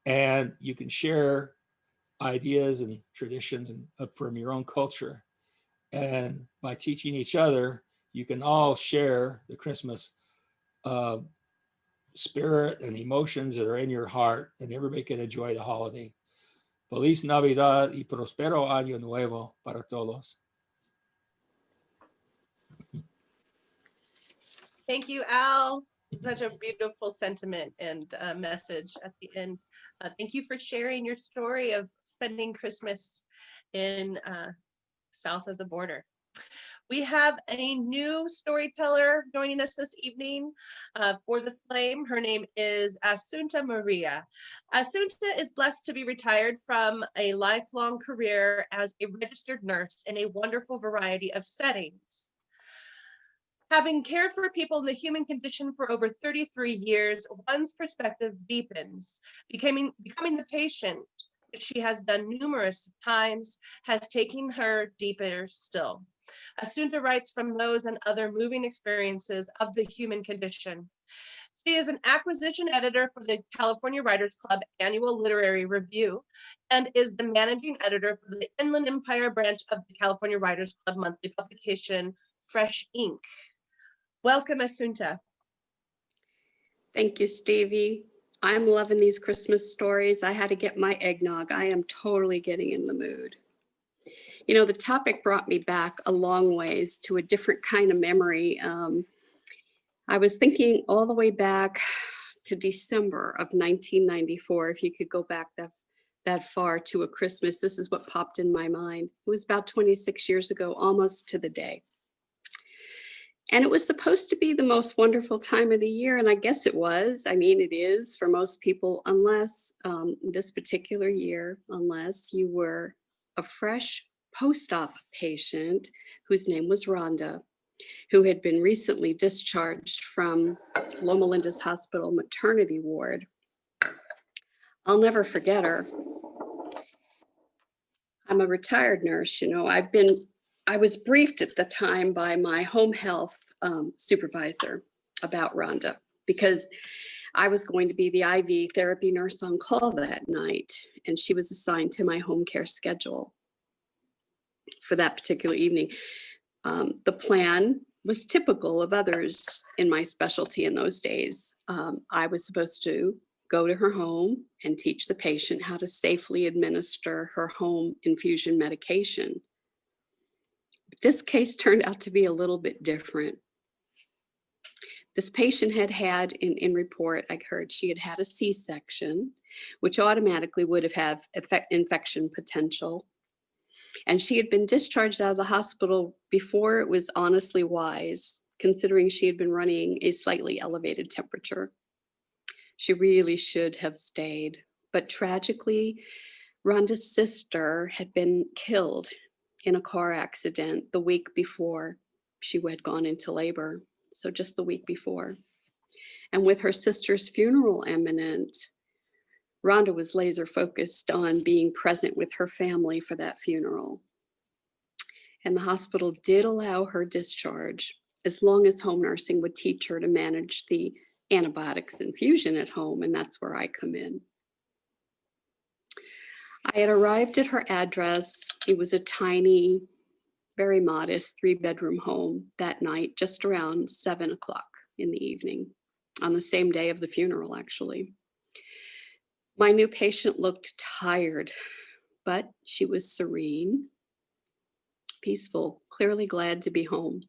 and you can share ideas and traditions from your own culture. And by teaching each other, you can all share the Christmas spirit and emotions that are in your heart, and everybody can enjoy the holiday. Feliz Navidad y prospero año nuevo para todos. Thank you, Al. Such a beautiful sentiment and message at the end. Thank you for sharing your story of spending Christmas in south of the border. We have a new storyteller joining us this evening for The Flame. Her name is Asunta Maria. Asunta is blessed to be retired from a lifelong career as a registered nurse in a wonderful variety of settings. Having cared for people in the human condition for over 33 years, one's perspective deepens. Becoming the patient, which she has done numerous times, has taken her deeper still. Asunta writes from those and other moving experiences of the human condition. She is an acquisition editor for the California Writers Club Annual Literary Review and is the managing editor for the Inland Empire branch of the California Writers Club monthly publication, Fresh Ink. Welcome, Asunta. Thank you, Stevie. I'm loving these Christmas stories. I had to get my eggnog. I am totally getting in the mood. You know, the topic brought me back a long ways to a different kind of memory. I was thinking all the way back to December of 1994, if you could go back that far to a Christmas, this is what popped in my mind. It was about 26 years ago, almost to the day. And it was supposed to be the most wonderful time of the year. And I guess it was. I mean, it is for most people, unless this particular year, unless you were a fresh post-op patient whose name was Rhonda, who had been recently discharged from Loma Linda's Hospital maternity ward. I'll never forget her. I'm a retired nurse, you know. I was briefed at the time by my home health supervisor about Rhonda because I was going to be the IV therapy nurse on call that night, and she was assigned to my home care schedule for that particular evening. The plan was typical of others in my specialty in those days. I was supposed to go to her home and teach the patient how to safely administer her home infusion medication. This case turned out to be a little bit different. This patient had in report, I heard she had had a C-section, which automatically would have had infection potential. And she had been discharged out of the hospital before it was honestly wise, considering she had been running a slightly elevated temperature. She really should have stayed. But tragically, Rhonda's sister had been killed in a car accident the week before she had gone into labor. So just the week before. And with her sister's funeral imminent, Rhonda was laser focused on being present with her family for that funeral. And the hospital did allow her discharge as long as home nursing would teach her to manage the antibiotics infusion at home, and that's where I come in. I had arrived at her address. It was a tiny, very modest 3-bedroom home that night, just around 7 o'clock in the evening, on the same day of the funeral, actually. My new patient looked tired, but she was serene, peaceful, clearly glad to be home.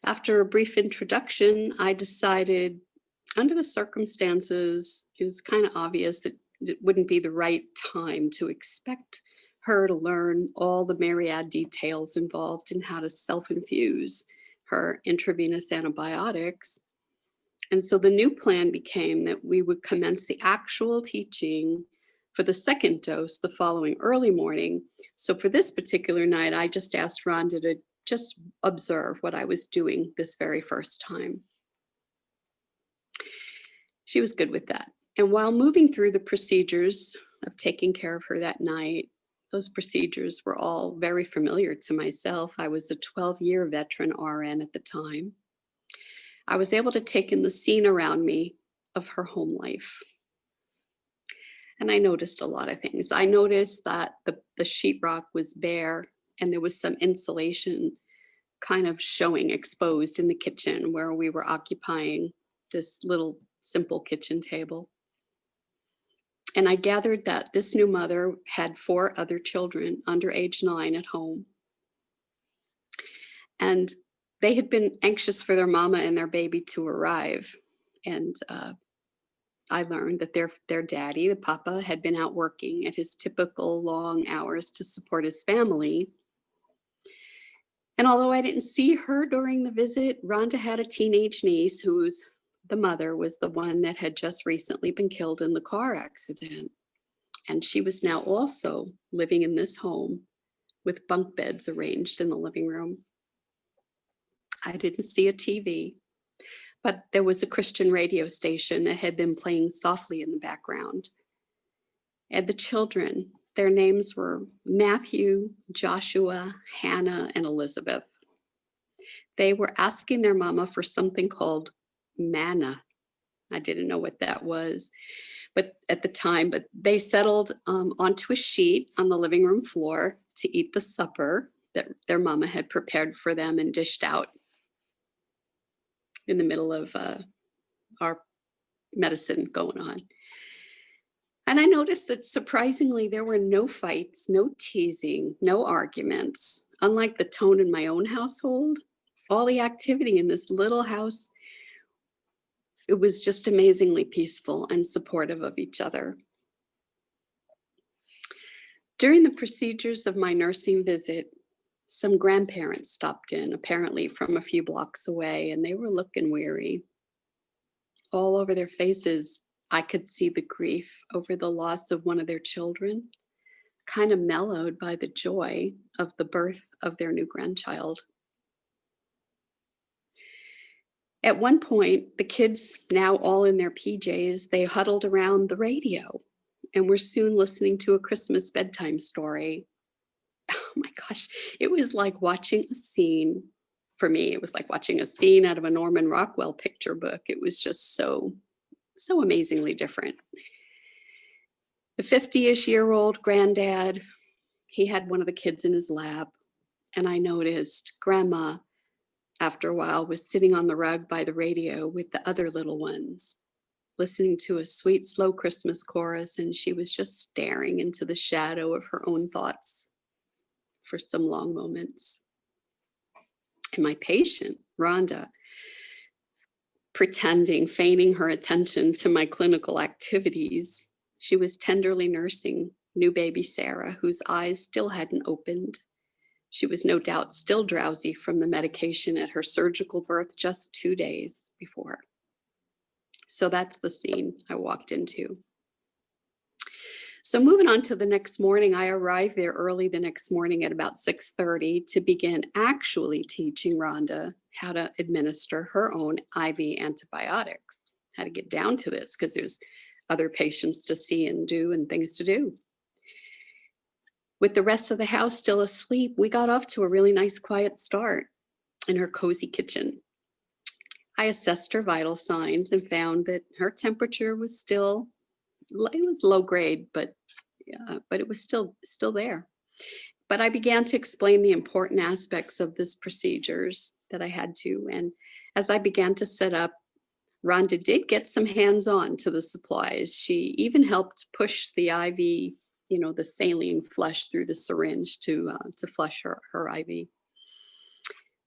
After a brief introduction, I decided, under the circumstances, it was kind of obvious that it wouldn't be the right time to expect her to learn all the myriad details involved in how to self-infuse her intravenous antibiotics. And so the new plan became that we would commence the actual teaching for the second dose the following early morning. So for this particular night, I just asked Rhonda to just observe what I was doing this very first time. She was good with that. And while moving through the procedures of taking care of her that night, those procedures were all very familiar to myself. I was a 12-year veteran RN at the time. I was able to take in the scene around me of her home life. And I noticed a lot of things. I noticed that the sheetrock was bare and there was some insulation kind of showing exposed in the kitchen where we were occupying this little simple kitchen table. And I gathered that this new mother had 4 other children under age 9 at home. And they had been anxious for their mama and their baby to arrive. And I learned that their daddy, the papa, had been out working at his typical long hours to support his family. And although I didn't see her during the visit, Rhonda had a teenage niece whose the mother was the one that had just recently been killed in the car accident. And she was now also living in this home with bunk beds arranged in the living room. I didn't see a TV, but there was a Christian radio station that had been playing softly in the background. And the children, their names were Matthew, Joshua, Hannah, and Elizabeth. They were asking their mama for something called manna. I didn't know what that was, but at the time, but they settled onto a sheet on the living room floor to eat the supper that their mama had prepared for them and dished out in the middle of our medicine going on. And I noticed that surprisingly, there were no fights, no teasing, no arguments. Unlike the tone in my own household, all the activity in this little house, it was just amazingly peaceful and supportive of each other. During the procedures of my nursing visit, some grandparents stopped in, apparently from a few blocks away, and they were looking weary. All over their faces, I could see the grief over the loss of one of their children, kind of mellowed by the joy of the birth of their new grandchild. At one point, the kids, now all in their PJs, they huddled around the radio and were soon listening to a Christmas bedtime story. Oh my gosh, it was like watching a scene. For me, it was like watching a scene out of a Norman Rockwell picture book. It was just so amazingly different. The 50-ish-year-old granddad, he had one of the kids in his lap, and I noticed Grandma, after a while, was sitting on the rug by the radio with the other little ones, listening to a sweet, slow Christmas chorus, and she was just staring into the shadow of her own thoughts for some long moments. And my patient, Rhonda, feigning her attention to my clinical activities, she was tenderly nursing new baby Sarah, whose eyes still hadn't opened. She was no doubt still drowsy from the medication at her surgical birth just 2 days before. So that's the scene I walked into. So moving on to the next morning, I arrived there early the next morning at about 6:30 to begin actually teaching Rhonda how to administer her own IV antibiotics, how to get down to this, because there's other patients to see and do and things to do. With the rest of the house still asleep, we got off to a really nice quiet start in her cozy kitchen. I assessed her vital signs and found that her temperature was still, it was low grade, but it was still there. But I began to explain the important aspects of this procedures that I had to. And as I began to set up, Rhonda did get some hands-on to the supplies. She even helped push the IV, the saline flush through the syringe to flush her IV.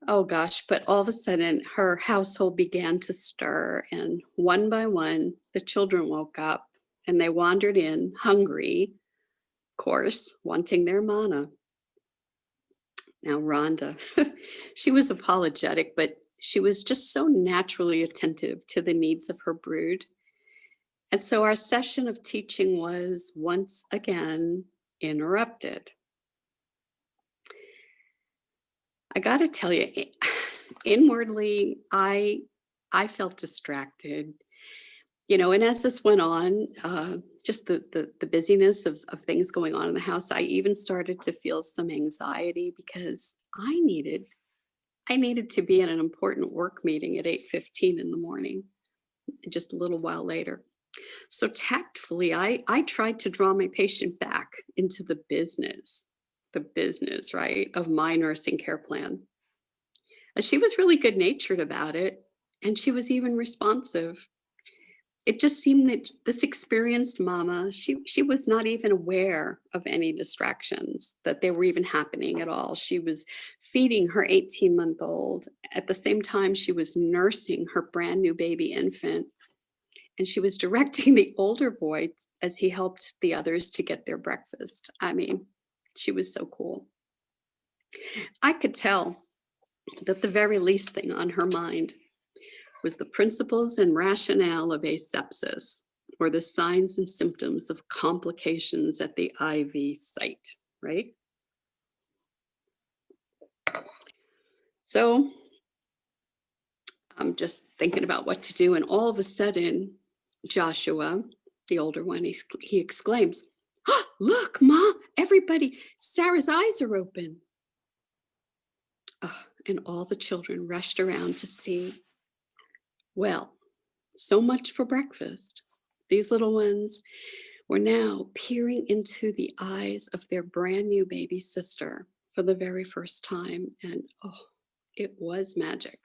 Oh gosh, but all of a sudden her household began to stir, and one by one, the children woke up and they wandered in hungry, of course, wanting their mana. Now, Rhonda, she was apologetic, but she was just so naturally attentive to the needs of her brood. And so our session of teaching was once again interrupted. I got to tell you, inwardly, I felt distracted, and as this went on, just the busyness of things going on in the house, I even started to feel some anxiety because I needed to be in an important work meeting at 8:15 in the morning, just a little while later. So tactfully, I tried to draw my patient back into the business, right, of my nursing care plan. She was really good-natured about it, and she was even responsive. It just seemed that this experienced mama, she was not even aware of any distractions, that they were even happening at all. She was feeding her 18-month-old. At the same time, she was nursing her brand new baby infant. And she was directing the older boy as he helped the others to get their breakfast. I mean, she was so cool. I could tell that the very least thing on her mind was the principles and rationale of asepsis, or the signs and symptoms of complications at the IV site, right? So I'm just thinking about what to do, and all of a sudden, Joshua, the older one, he exclaims, "Oh, look, Ma, everybody, Sarah's eyes are open." And all the children rushed around to see. Well, so much for breakfast. These little ones were now peering into the eyes of their brand new baby sister for the very first time. And it was magic.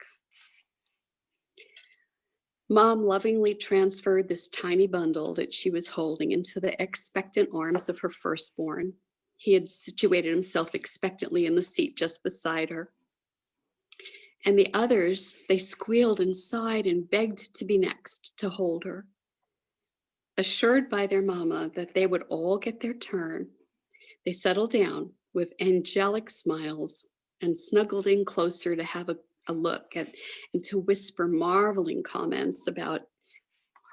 Mom lovingly transferred this tiny bundle that she was holding into the expectant arms of her firstborn. He had situated himself expectantly in the seat just beside her. And the others, they squealed and sighed and begged to be next to hold her. Assured by their mama that they would all get their turn, they settled down with angelic smiles and snuggled in closer to have a look at and to whisper marveling comments about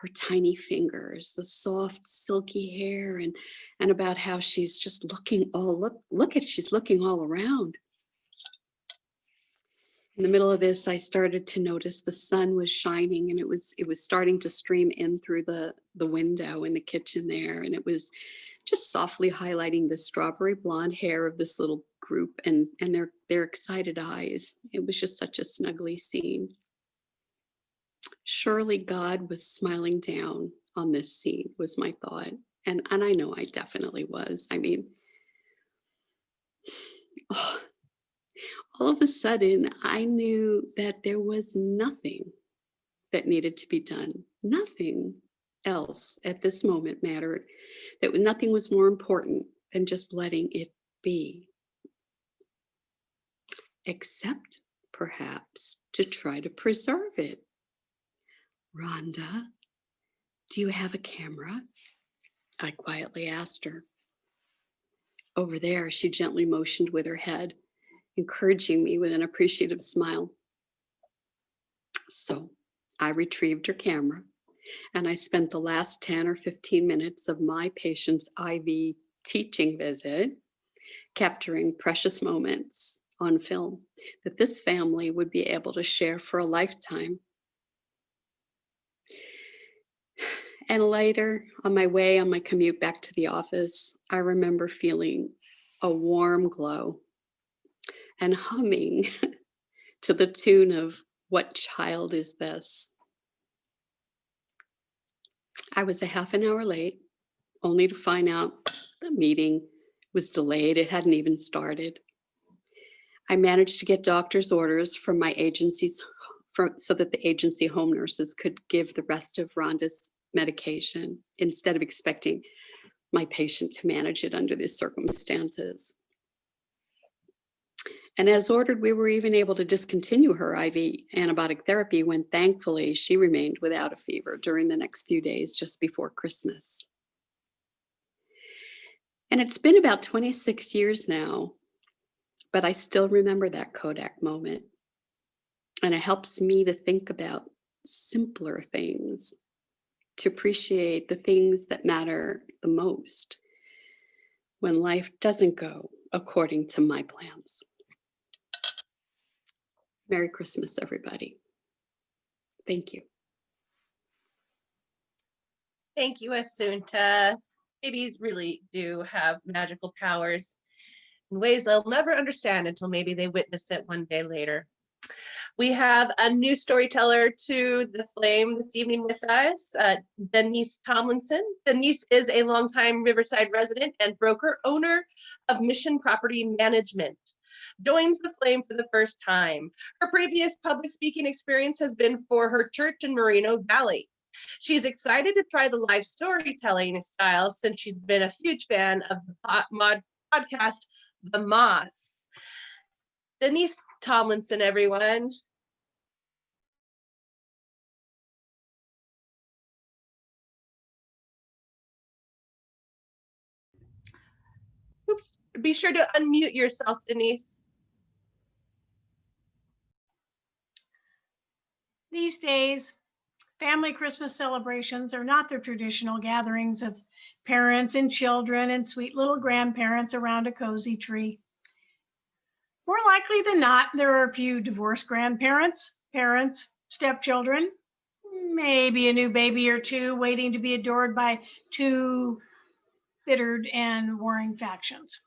her tiny fingers, the soft, silky hair, and about how she's just looking she's looking all around. In the middle of this, I started to notice the sun was shining, and it was starting to stream in through the window in the kitchen there, and it was just softly highlighting the strawberry blonde hair of this little group and their excited eyes. It was just such a snuggly scene. Surely God was smiling down on this scene, was my thought. And I know I definitely was. I mean, all of a sudden, I knew that there was nothing that needed to be done. Nothing else at this moment mattered. That nothing was more important than just letting it be. Except perhaps to try to preserve it. Rhonda, do you have a camera? I quietly asked her. Over there, she gently motioned with her head, encouraging me with an appreciative smile. So I retrieved her camera, and I spent the last 10 or 15 minutes of my patient's IV teaching visit capturing precious moments on film that this family would be able to share for a lifetime. And later, on my commute back to the office, I remember feeling a warm glow and humming to the tune of "What Child Is This?" I was a half an hour late, only to find out the meeting was delayed. It hadn't even started. I managed to get doctor's orders from my agency's so that the agency home nurses could give the rest of Rhonda's medication instead of expecting my patient to manage it under these circumstances. And as ordered, we were even able to discontinue her IV antibiotic therapy when thankfully she remained without a fever during the next few days just before Christmas. And it's been about 26 years now, but I still remember that Kodak moment. And it helps me to think about simpler things, to appreciate the things that matter the most when life doesn't go according to my plans. Merry Christmas, everybody. Thank you. Thank you, Asunta. Babies really do have magical powers in ways they'll never understand until maybe they witness it one day later. We have a new storyteller to the flame this evening with us, Denise Tomlinson. Denise is a longtime Riverside resident and broker, owner of Mission Property Management. Joins the flame for the first time. Her previous public speaking experience has been for her church in Moreno Valley. She's excited to try the live storytelling style since she's been a huge fan of the podcast, The Moth. Denise Tomlinson, everyone. Oops, be sure to unmute yourself, Denise. These days, family Christmas celebrations are not the traditional gatherings of parents and children and sweet little grandparents around a cozy tree. More likely than not, there are a few divorced grandparents, parents, stepchildren, maybe a new baby or two waiting to be adored by two bittered and warring factions.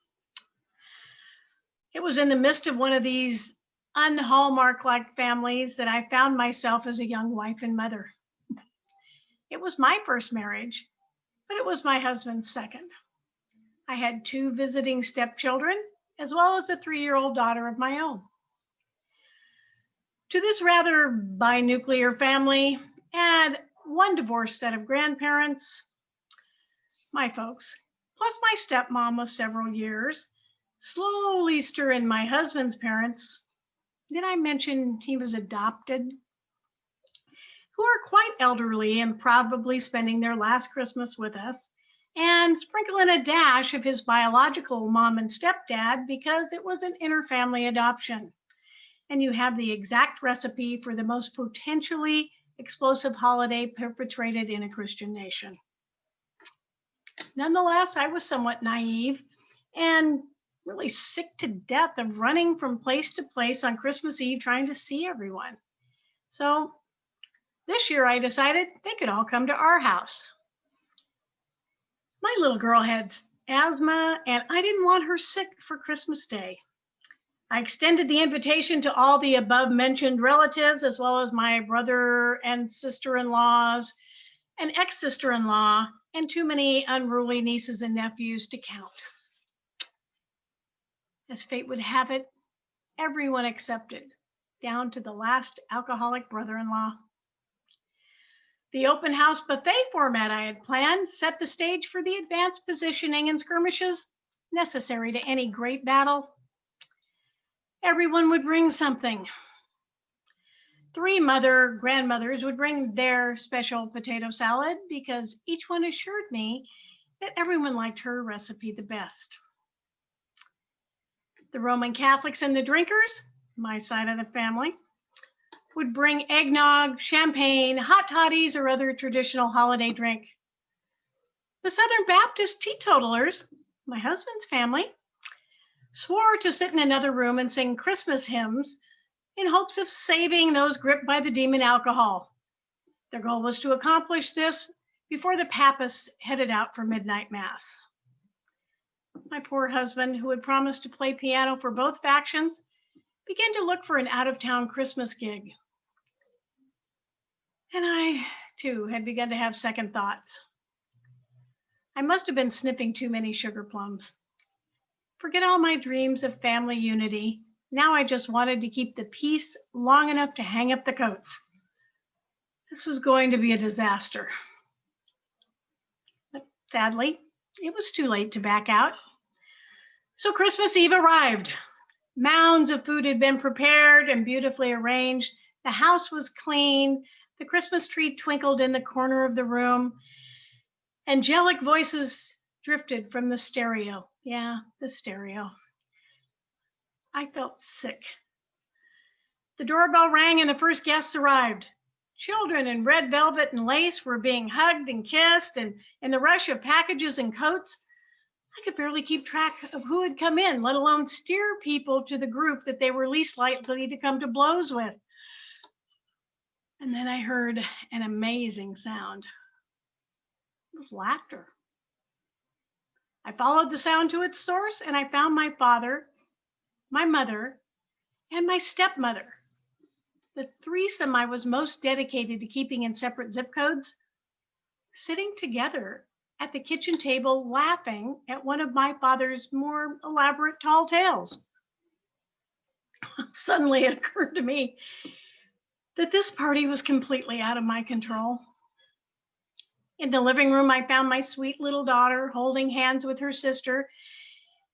It was in the midst of one of these un-Hallmark-like families that I found myself as a young wife and mother. It was my first marriage, but it was my husband's second. I had two visiting stepchildren, as well as a 3-year-old daughter of my own. To this rather binuclear family, Add one divorced set of grandparents, my folks, plus my stepmom of several years, slowly stir in my husband's parents. Did I mention he was adopted? Who are quite elderly and probably spending their last Christmas with us, and sprinkle in a dash of his biological mom and stepdad because it was an interfamily adoption. And you have the exact recipe for the most potentially explosive holiday perpetrated in a Christian nation. Nonetheless, I was somewhat naive and really sick to death of running from place to place on Christmas Eve trying to see everyone. So this year I decided they could all come to our house. My little girl had asthma and I didn't want her sick for Christmas Day. I extended the invitation to all the above mentioned relatives, as well as my brother and sister-in-laws, an ex-sister-in-law, and too many unruly nieces and nephews to count. As fate would have it, everyone accepted, down to the last alcoholic brother-in-law. The open house buffet format I had planned set the stage for the advanced positioning and skirmishes necessary to any great battle. Everyone would bring something. 3 grandmothers would bring their special potato salad because each one assured me that everyone liked her recipe the best. The Roman Catholics and the drinkers, my side of the family, would bring eggnog, champagne, hot toddies, or other traditional holiday drink. The Southern Baptist teetotalers, my husband's family, swore to sit in another room and sing Christmas hymns in hopes of saving those gripped by the demon alcohol. Their goal was to accomplish this before the Papists headed out for midnight mass. My poor husband, who had promised to play piano for both factions, began to look for an out-of-town Christmas gig. And I, too, had begun to have second thoughts. I must have been sniffing too many sugar plums. Forget all my dreams of family unity. Now I just wanted to keep the peace long enough to hang up the coats. This was going to be a disaster. But sadly, it was too late to back out. So Christmas Eve arrived. Mounds of food had been prepared and beautifully arranged. The house was clean. The Christmas tree twinkled in the corner of the room. Angelic voices drifted from the stereo. Yeah, the stereo. I felt sick. The doorbell rang and the first guests arrived. Children in red velvet and lace were being hugged and kissed, and in the rush of packages and coats, I could barely keep track of who had come in, let alone steer people to the group that they were least likely to come to blows with. And then I heard an amazing sound. It was laughter. I followed the sound to its source and I found my father, my mother, and my stepmother, the threesome I was most dedicated to keeping in separate zip codes, sitting together at the kitchen table laughing at one of my father's more elaborate tall tales. Suddenly it occurred to me that this party was completely out of my control. In the living room, I found my sweet little daughter holding hands with her sister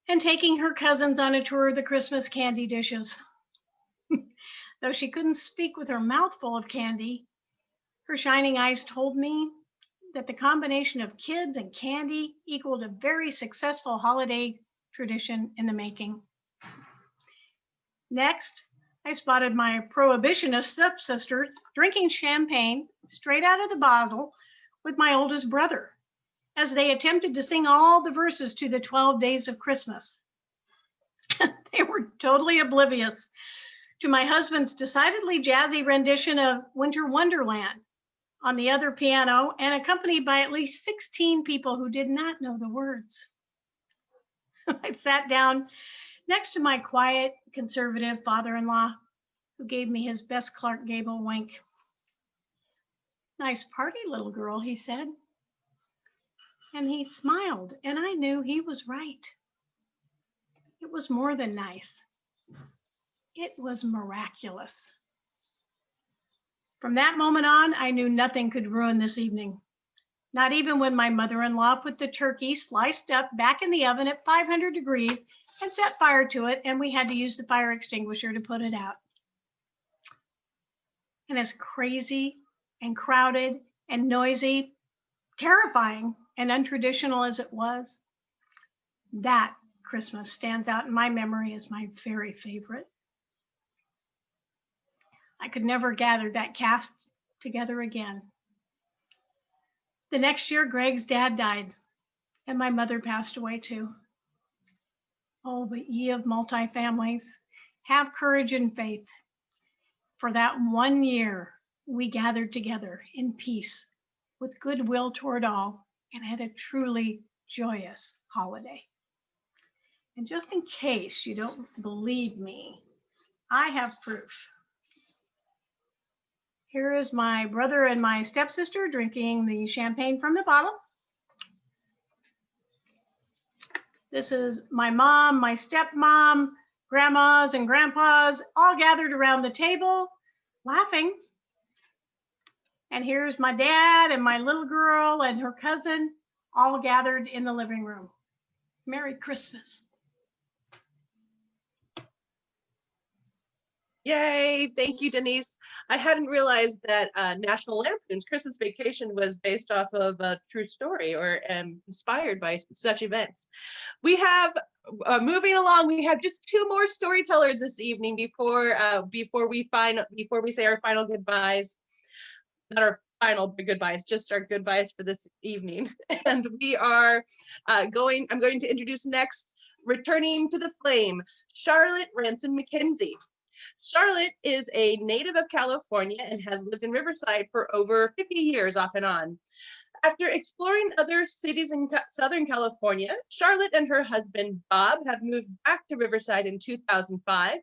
and taking her cousins on a tour of the Christmas candy dishes. Though she couldn't speak with her mouth full of candy, her shining eyes told me that the combination of kids and candy equaled a very successful holiday tradition in the making. Next, I spotted my prohibitionist stepsister drinking champagne straight out of the bottle with my oldest brother as they attempted to sing all the verses to the 12 Days of Christmas. They were totally oblivious to my husband's decidedly jazzy rendition of Winter Wonderland on the other piano and accompanied by at least 16 people who did not know the words. I sat down next to my quiet, conservative father-in-law who gave me his best Clark Gable wink. "Nice party, little girl," he said. And he smiled, and I knew he was right. It was more than nice. It was miraculous. From that moment on, I knew nothing could ruin this evening. Not even when my mother-in-law put the turkey sliced up back in the oven at 500 degrees and set fire to it, and we had to use the fire extinguisher to put it out. And as crazy and crowded and noisy, terrifying and untraditional as it was, that Christmas stands out in my memory as my very favorite. I could never gather that cast together again. The next year, Greg's dad died, and my mother passed away too. Oh, but ye of multi-families, have courage and faith. For that 1 year, we gathered together in peace with goodwill toward all and had a truly joyous holiday. And just in case you don't believe me, I have proof. Here is my brother and my stepsister drinking the champagne from the bottle. This is my mom, my stepmom, grandmas and grandpas all gathered around the table laughing. And here's my dad and my little girl and her cousin all gathered in the living room. Merry Christmas. Yay, thank you, Denise. I hadn't realized that National Lampoon's Christmas Vacation was based off of a true story or inspired by such events. We have, moving along, we have just 2 more storytellers this evening before we say our final goodbyes. Not our final goodbyes, just our goodbyes for this evening. And we are I'm going to introduce next, returning to the flame, Charlotte Ranson McKenzie. Charlotte is a native of California and has lived in Riverside for over 50 years off and on. After exploring other cities in Southern California, Charlotte and her husband, Bob, have moved back to Riverside in 2005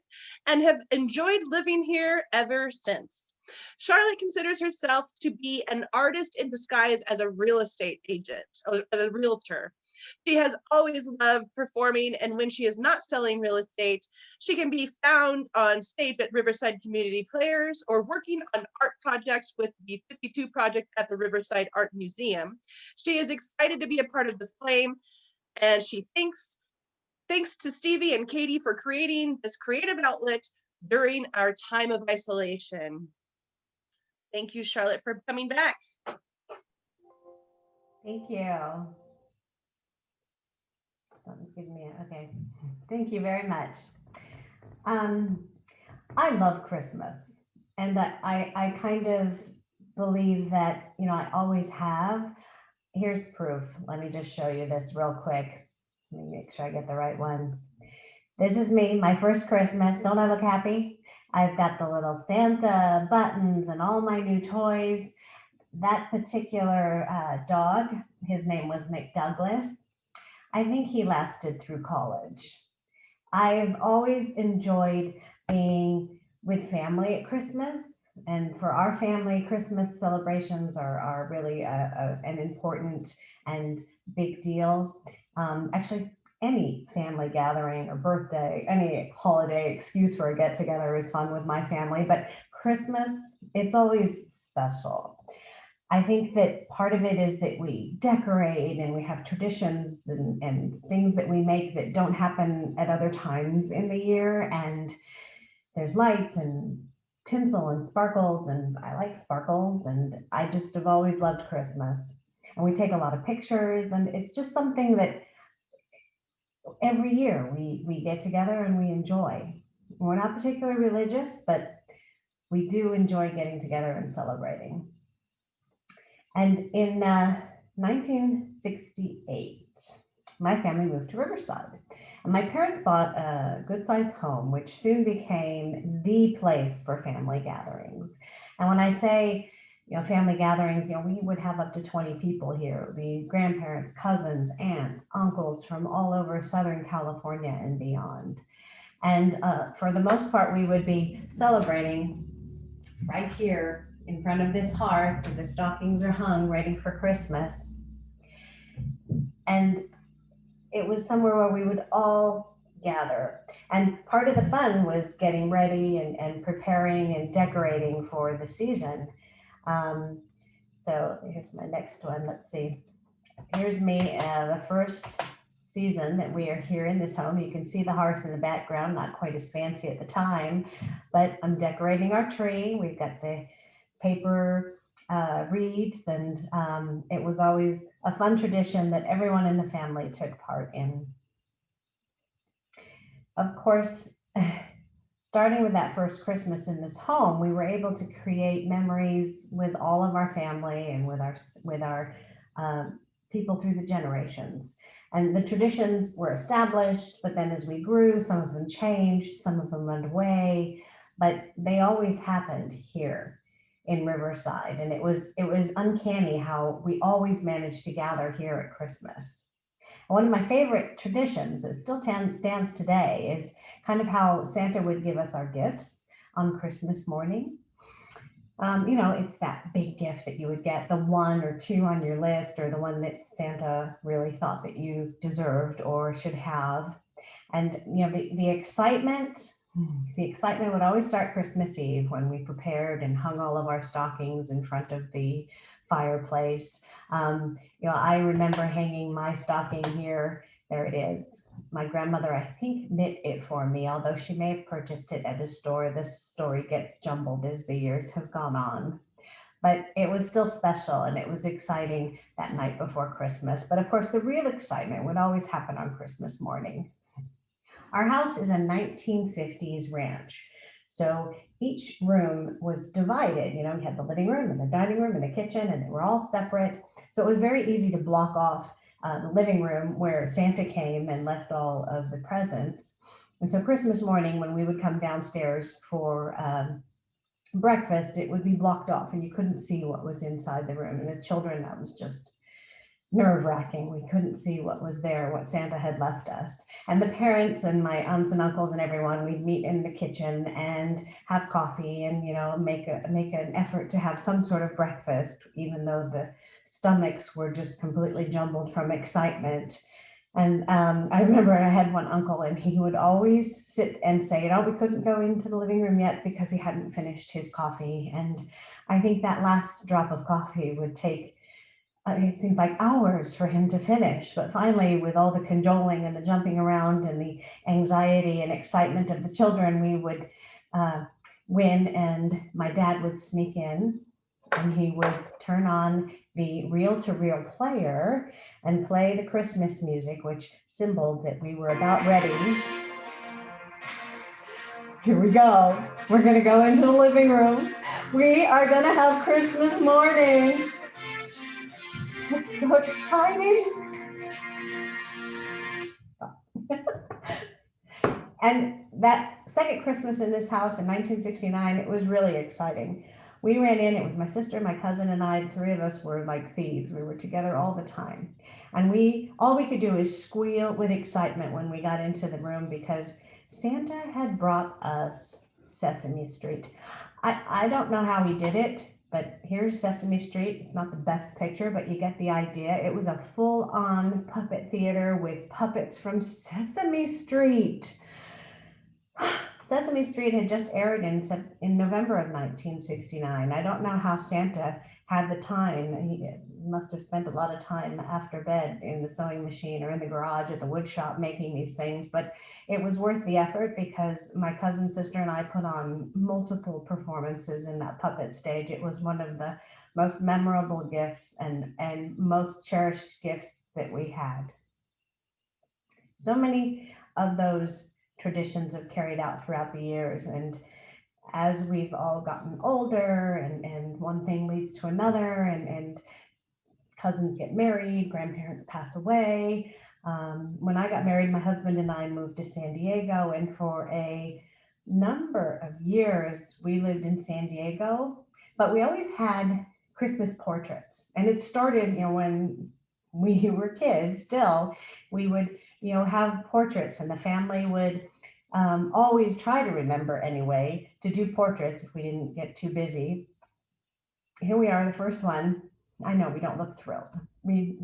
and have enjoyed living here ever since. Charlotte considers herself to be an artist in disguise as a real estate agent, or as a realtor. She has always loved performing, and when she is not selling real estate, she can be found on stage at Riverside Community Players or working on art projects with the 52 Project at the Riverside Art Museum. She is excited to be a part of the Flame, and she thanks to Stevie and Katie for creating this creative outlet during our time of isolation. Thank you, Charlotte, for coming back. Thank you. Something's giving me okay. Thank you very much. I love Christmas, and I kind of believe that, you know, I always have. Here's proof. Let me just show you this real quick. Let me make sure I get the right one. This is me, my first Christmas. Don't I look happy? I've got the little Santa buttons and all my new toys. That particular dog, his name was McDouglas. I think he lasted through college. I've always enjoyed being with family at Christmas. And for our family, Christmas celebrations are really an important and big deal. Actually, any family gathering or birthday, any holiday excuse for a get together is fun with my family, but Christmas, it's always special. I think that part of it is that we decorate and we have traditions and things that we make that don't happen at other times in the year. And there's lights and tinsel and sparkles, and I like sparkles, and I just have always loved Christmas. And we take a lot of pictures, and it's just something that every year we get together and we enjoy. We're not particularly religious, but we do enjoy getting together and celebrating. And in 1968, my family moved to Riverside. And my parents bought a good-sized home, which soon became the place for family gatherings. And when I say, you know, family gatherings, you know, we would have up to 20 people here. It would be grandparents, cousins, aunts, uncles from all over Southern California and beyond. And for the most part, we would be celebrating right here in front of this hearth where the stockings are hung ready for Christmas. And it was somewhere where we would all gather. And part of the fun was getting ready and preparing and decorating for the season. So here's my next one. Let's see. Here's me, the first season that we are here in this home. You can see the hearth in the background, not quite as fancy at the time, but I'm decorating our tree. We've got the paper wreaths, and it was always a fun tradition that everyone in the family took part in. Of course, starting with that first Christmas in this home, we were able to create memories with all of our family and with our people through the generations. And the traditions were established, but then as we grew, some of them changed, some of them went away, but they always happened here in Riverside. And it was uncanny how we always managed to gather here at Christmas. One of my favorite traditions that still stands today is kind of how Santa would give us our gifts on Christmas morning. You know, it's that big gift that you would get, the 1 or 2 on your list, or the one that Santa really thought that you deserved or should have. And, you know, the excitement would always start Christmas Eve when we prepared and hung all of our stockings in front of the fireplace. You know, I remember hanging my stocking here. There it is. My grandmother, I think, knit it for me, although she may have purchased it at a store. This story gets jumbled as the years have gone on. But it was still special, and it was exciting that night before Christmas. But of course, the real excitement would always happen on Christmas morning. Our house is a 1950s ranch. So each room was divided. You know, we had the living room and the dining room and the kitchen, and they were all separate. So it was very easy to block off the living room where Santa came and left all of the presents. And so Christmas morning, when we would come downstairs for breakfast, it would be blocked off and you couldn't see what was inside the room. And as children, that was just nerve-wracking. We couldn't see what was there, what Santa had left us. And the parents and my aunts and uncles and everyone, we'd meet in the kitchen and have coffee and, you know, make an effort to have some sort of breakfast, even though the stomachs were just completely jumbled from excitement. And I remember I had one uncle, and he would always sit and say, you know, we couldn't go into the living room yet because he hadn't finished his coffee. And I think that last drop of coffee would take, it seemed like hours for him to finish. But finally, with all the cajoling and the jumping around and the anxiety and excitement of the children, we would win, and my dad would sneak in and he would turn on the reel-to-reel player and play the Christmas music, which symboled that we were about ready. Here we go. We're going to go into the living room. We are going to have Christmas morning. It's so exciting. And that second Christmas in this house in 1969, it was really exciting. We ran in, it was my sister, my cousin, and I. 3 of us were like thieves. We were together all the time. And all we could do is squeal with excitement when we got into the room because Santa had brought us Sesame Street. I don't know how he did it, but here's Sesame Street. It's not the best picture, but you get the idea. It was a full-on puppet theater with puppets from Sesame Street. Sesame Street had just aired in November of 1969. I don't know how Santa had the time. He must have spent a lot of time after bed in the sewing machine or in the garage at the wood shop making these things, but it was worth the effort because my cousin, sister, and I put on multiple performances in that puppet stage. It was one of the most memorable gifts and most cherished gifts that we had. So many of those traditions have carried out throughout the years, and as we've all gotten older and one thing leads to another, and cousins get married, grandparents pass away. When I got married, my husband and I moved to San Diego, and for a number of years we lived in San Diego, but we always had Christmas portraits. And it started, you know, when we were kids still, we would, you know, have portraits, and the family would always try to remember anyway to do portraits if we didn't get too busy. Here we are, the first one. I know we don't look thrilled. We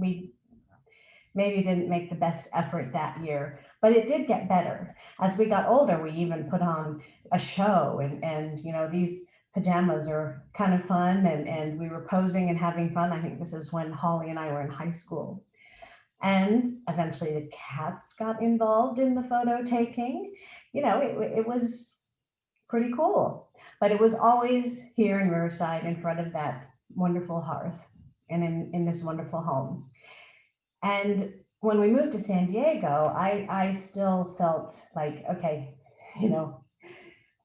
maybe didn't make the best effort that year, But it did get better. As we got older, we even put on a show, and you know, these pajamas are kind of fun, and we were posing and having fun. I think this is when Holly and I were in high school. And eventually the cats got involved in the photo taking. You know, it was pretty cool. But it was always here in Riverside in front of that wonderful hearth and in this wonderful home. And when we moved to San Diego, I still felt like, okay, you know,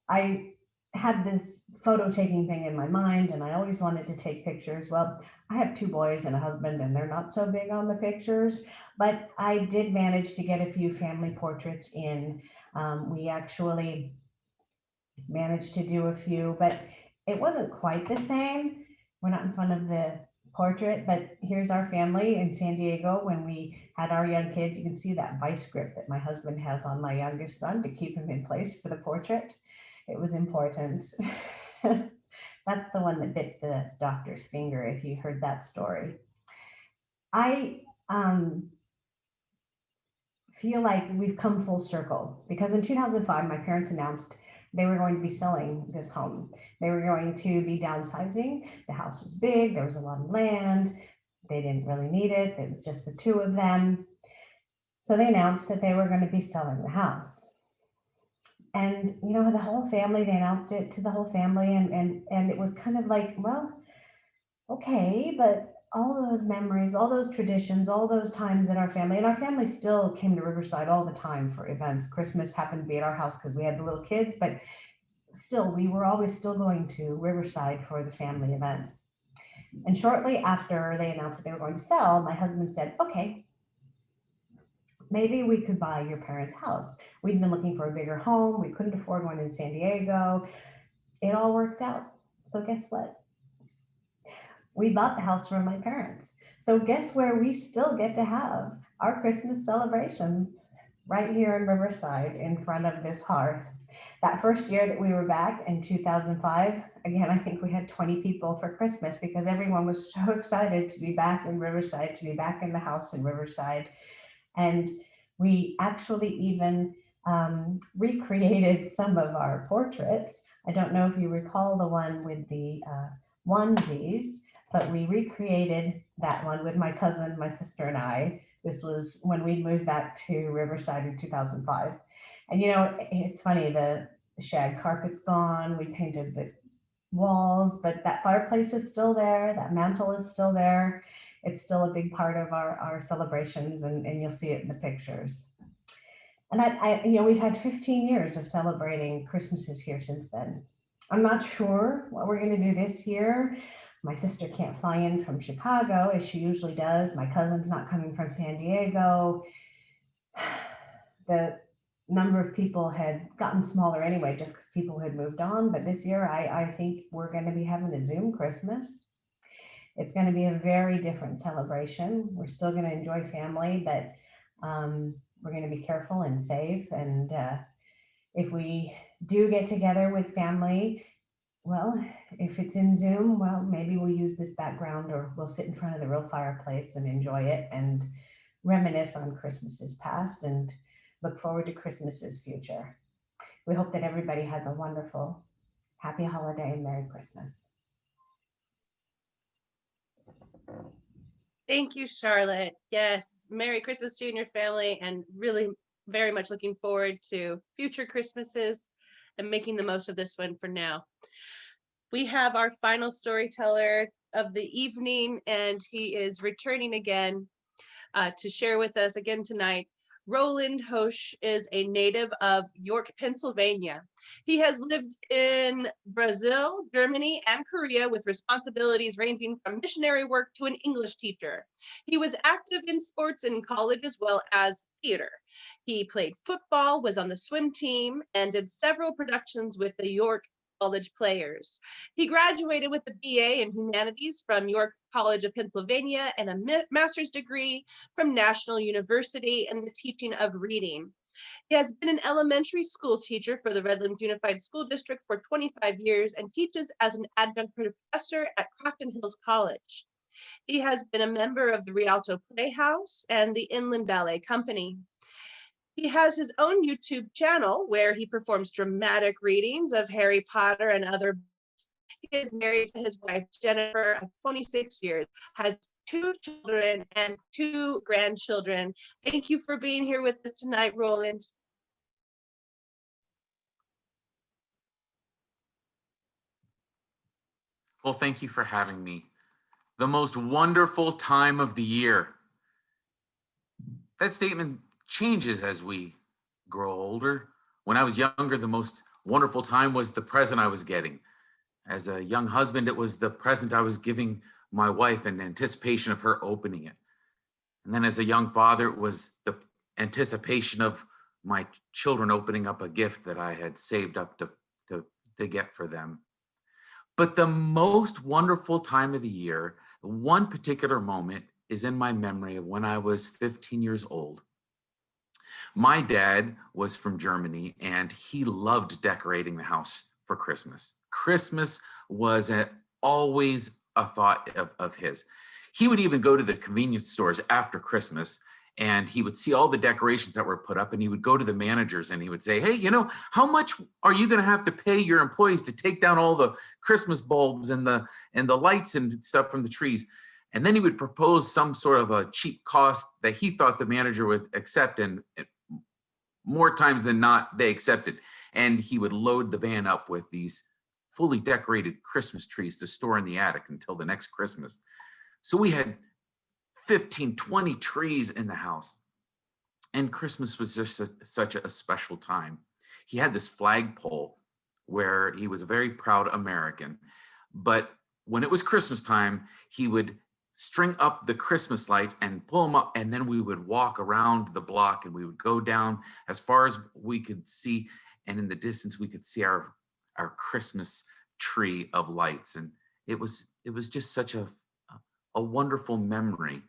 I had this photo taking thing in my mind and I always wanted to take pictures. Well, I have 2 boys and a husband and they're not so big on the pictures, but I did manage to get a few family portraits in. We actually managed to do a few, but it wasn't quite the same. We're not in front of the portrait, but here's our family in San Diego when we had our young kids. You can see that vice grip that my husband has on my youngest son to keep him in place for the portrait. It was important. That's the one that bit the doctor's finger, if you heard that story. I feel like we've come full circle because in 2005, my parents announced they were going to be selling this home. They were going to be downsizing. The house was big. There was a lot of land. They didn't really need it. It was just the 2 of them. So they announced that they were going to be selling the house. And, you know, the whole family, they announced it to the whole family. And it was kind of like, well, okay, but all those memories, all those traditions, all those times in our family, and our family still came to Riverside all the time for events. Christmas happened to be at our house because we had the little kids, but still, we were always still going to Riverside for the family events. And shortly after they announced that they were going to sell, my husband said, okay, maybe we could buy your parents' house. We'd been looking for a bigger home. We couldn't afford one in San Diego. It all worked out. So guess what? We bought the house from my parents. So guess where we still get to have our Christmas celebrations? Right here in Riverside in front of this hearth. That first year that we were back in 2005, again, I think we had 20 people for Christmas because everyone was so excited to be back in Riverside, to be back in the house in Riverside. And we actually even recreated some of our portraits. I don't know if you recall the one with the onesies, but we recreated that one with my cousin, my sister, and I. This was when we moved back to Riverside in 2005. And you know, it's funny, the shag carpet's gone, we painted the walls, but that fireplace is still there, that mantle is still there. It's still a big part of our celebrations, and you'll see it in the pictures. And you know, we've had 15 years of celebrating Christmases here since then. I'm not sure what we're going to do this year. My sister can't fly in from Chicago as she usually does. My cousin's not coming from San Diego. The number of people had gotten smaller anyway, just because people had moved on. But this year, I think we're going to be having a Zoom Christmas. It's going to be a very different celebration. We're still going to enjoy family, but we're going to be careful and safe. And if we do get together with family, well, if it's in Zoom, well, maybe we'll use this background or we'll sit in front of the real fireplace and enjoy it and reminisce on Christmases past and look forward to Christmases future. We hope that everybody has a wonderful, happy holiday and Merry Christmas. Thank you, Charlotte. Yes, Merry Christmas to you and your family, and really very much looking forward to future Christmases and making the most of this one for now. We have our final storyteller of the evening, and he is returning again to share with us again tonight. Roland Hosch is a native of York, Pennsylvania. He has lived in Brazil, Germany, and Korea with responsibilities ranging from missionary work to an English teacher. He was active in sports in college as well as theater. He played football, was on the swim team, and did several productions with the York College Players. He graduated with a BA in Humanities from York College of Pennsylvania and a master's degree from National University in the teaching of reading. He has been an elementary school teacher for the Redlands Unified School District for 25 years and teaches as an adjunct professor at Crafton Hills College. He has been a member of the Rialto Playhouse and the Inland Ballet Company. He has his own YouTube channel where he performs dramatic readings of Harry Potter and other books. He is married to his wife, Jennifer, of 26 years, has 2 children and 2 grandchildren. Thank you for being here with us tonight, Roland. Well, thank you for having me. The most wonderful time of the year. That statement changes as we grow older. When I was younger, the most wonderful time was the present I was getting. As a young husband, it was the present I was giving my wife in anticipation of her opening it. And then as a young father, it was the anticipation of my children opening up a gift that I had saved up to get for them. But the most wonderful time of the year, one particular moment, is in my memory of when I was 15 years old. My dad was from Germany and he loved decorating the house for Christmas. Christmas was always a thought of his. He would even go to the convenience stores after Christmas and he would see all the decorations that were put up and he would go to the managers and he would say, hey, you know, how much are you going to have to pay your employees to take down all the Christmas bulbs and the lights and stuff from the trees? And then he would propose some sort of a cheap cost that he thought the manager would accept, and more times than not, they accepted. And he would load the van up with these fully decorated Christmas trees to store in the attic until the next Christmas. So we had 15, 20 trees in the house. And Christmas was just such a special time. He had this flagpole where he was a very proud American. But when it was Christmas time, he would string up the Christmas lights and pull them up. And then we would walk around the block and we would go down as far as we could see. And in the distance, we could see our Christmas tree of lights. And it was just such a wonderful memory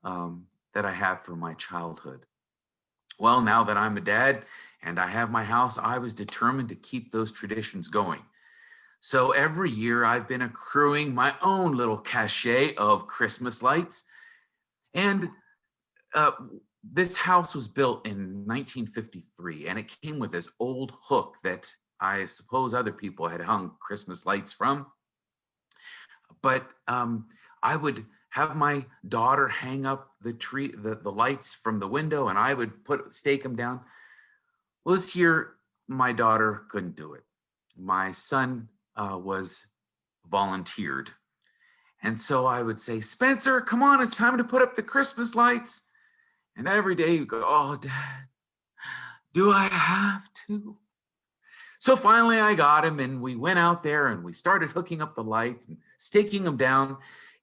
that I have from my childhood. Well, now that I'm a dad and I have my house, I was determined to keep those traditions going. So every year I've been accruing my own little cachet of Christmas lights. And this house was built in 1953 and it came with this old hook that I suppose other people had hung Christmas lights from. But I would have my daughter hang up the lights from the window and I would stake them down. Well, this year, my daughter couldn't do it. My son was volunteered. And so I would say, Spencer, come on, it's time to put up the Christmas lights. And every day you go, oh, Dad, do I have to? So finally I got him and we went out there and we started hooking up the lights and staking them down,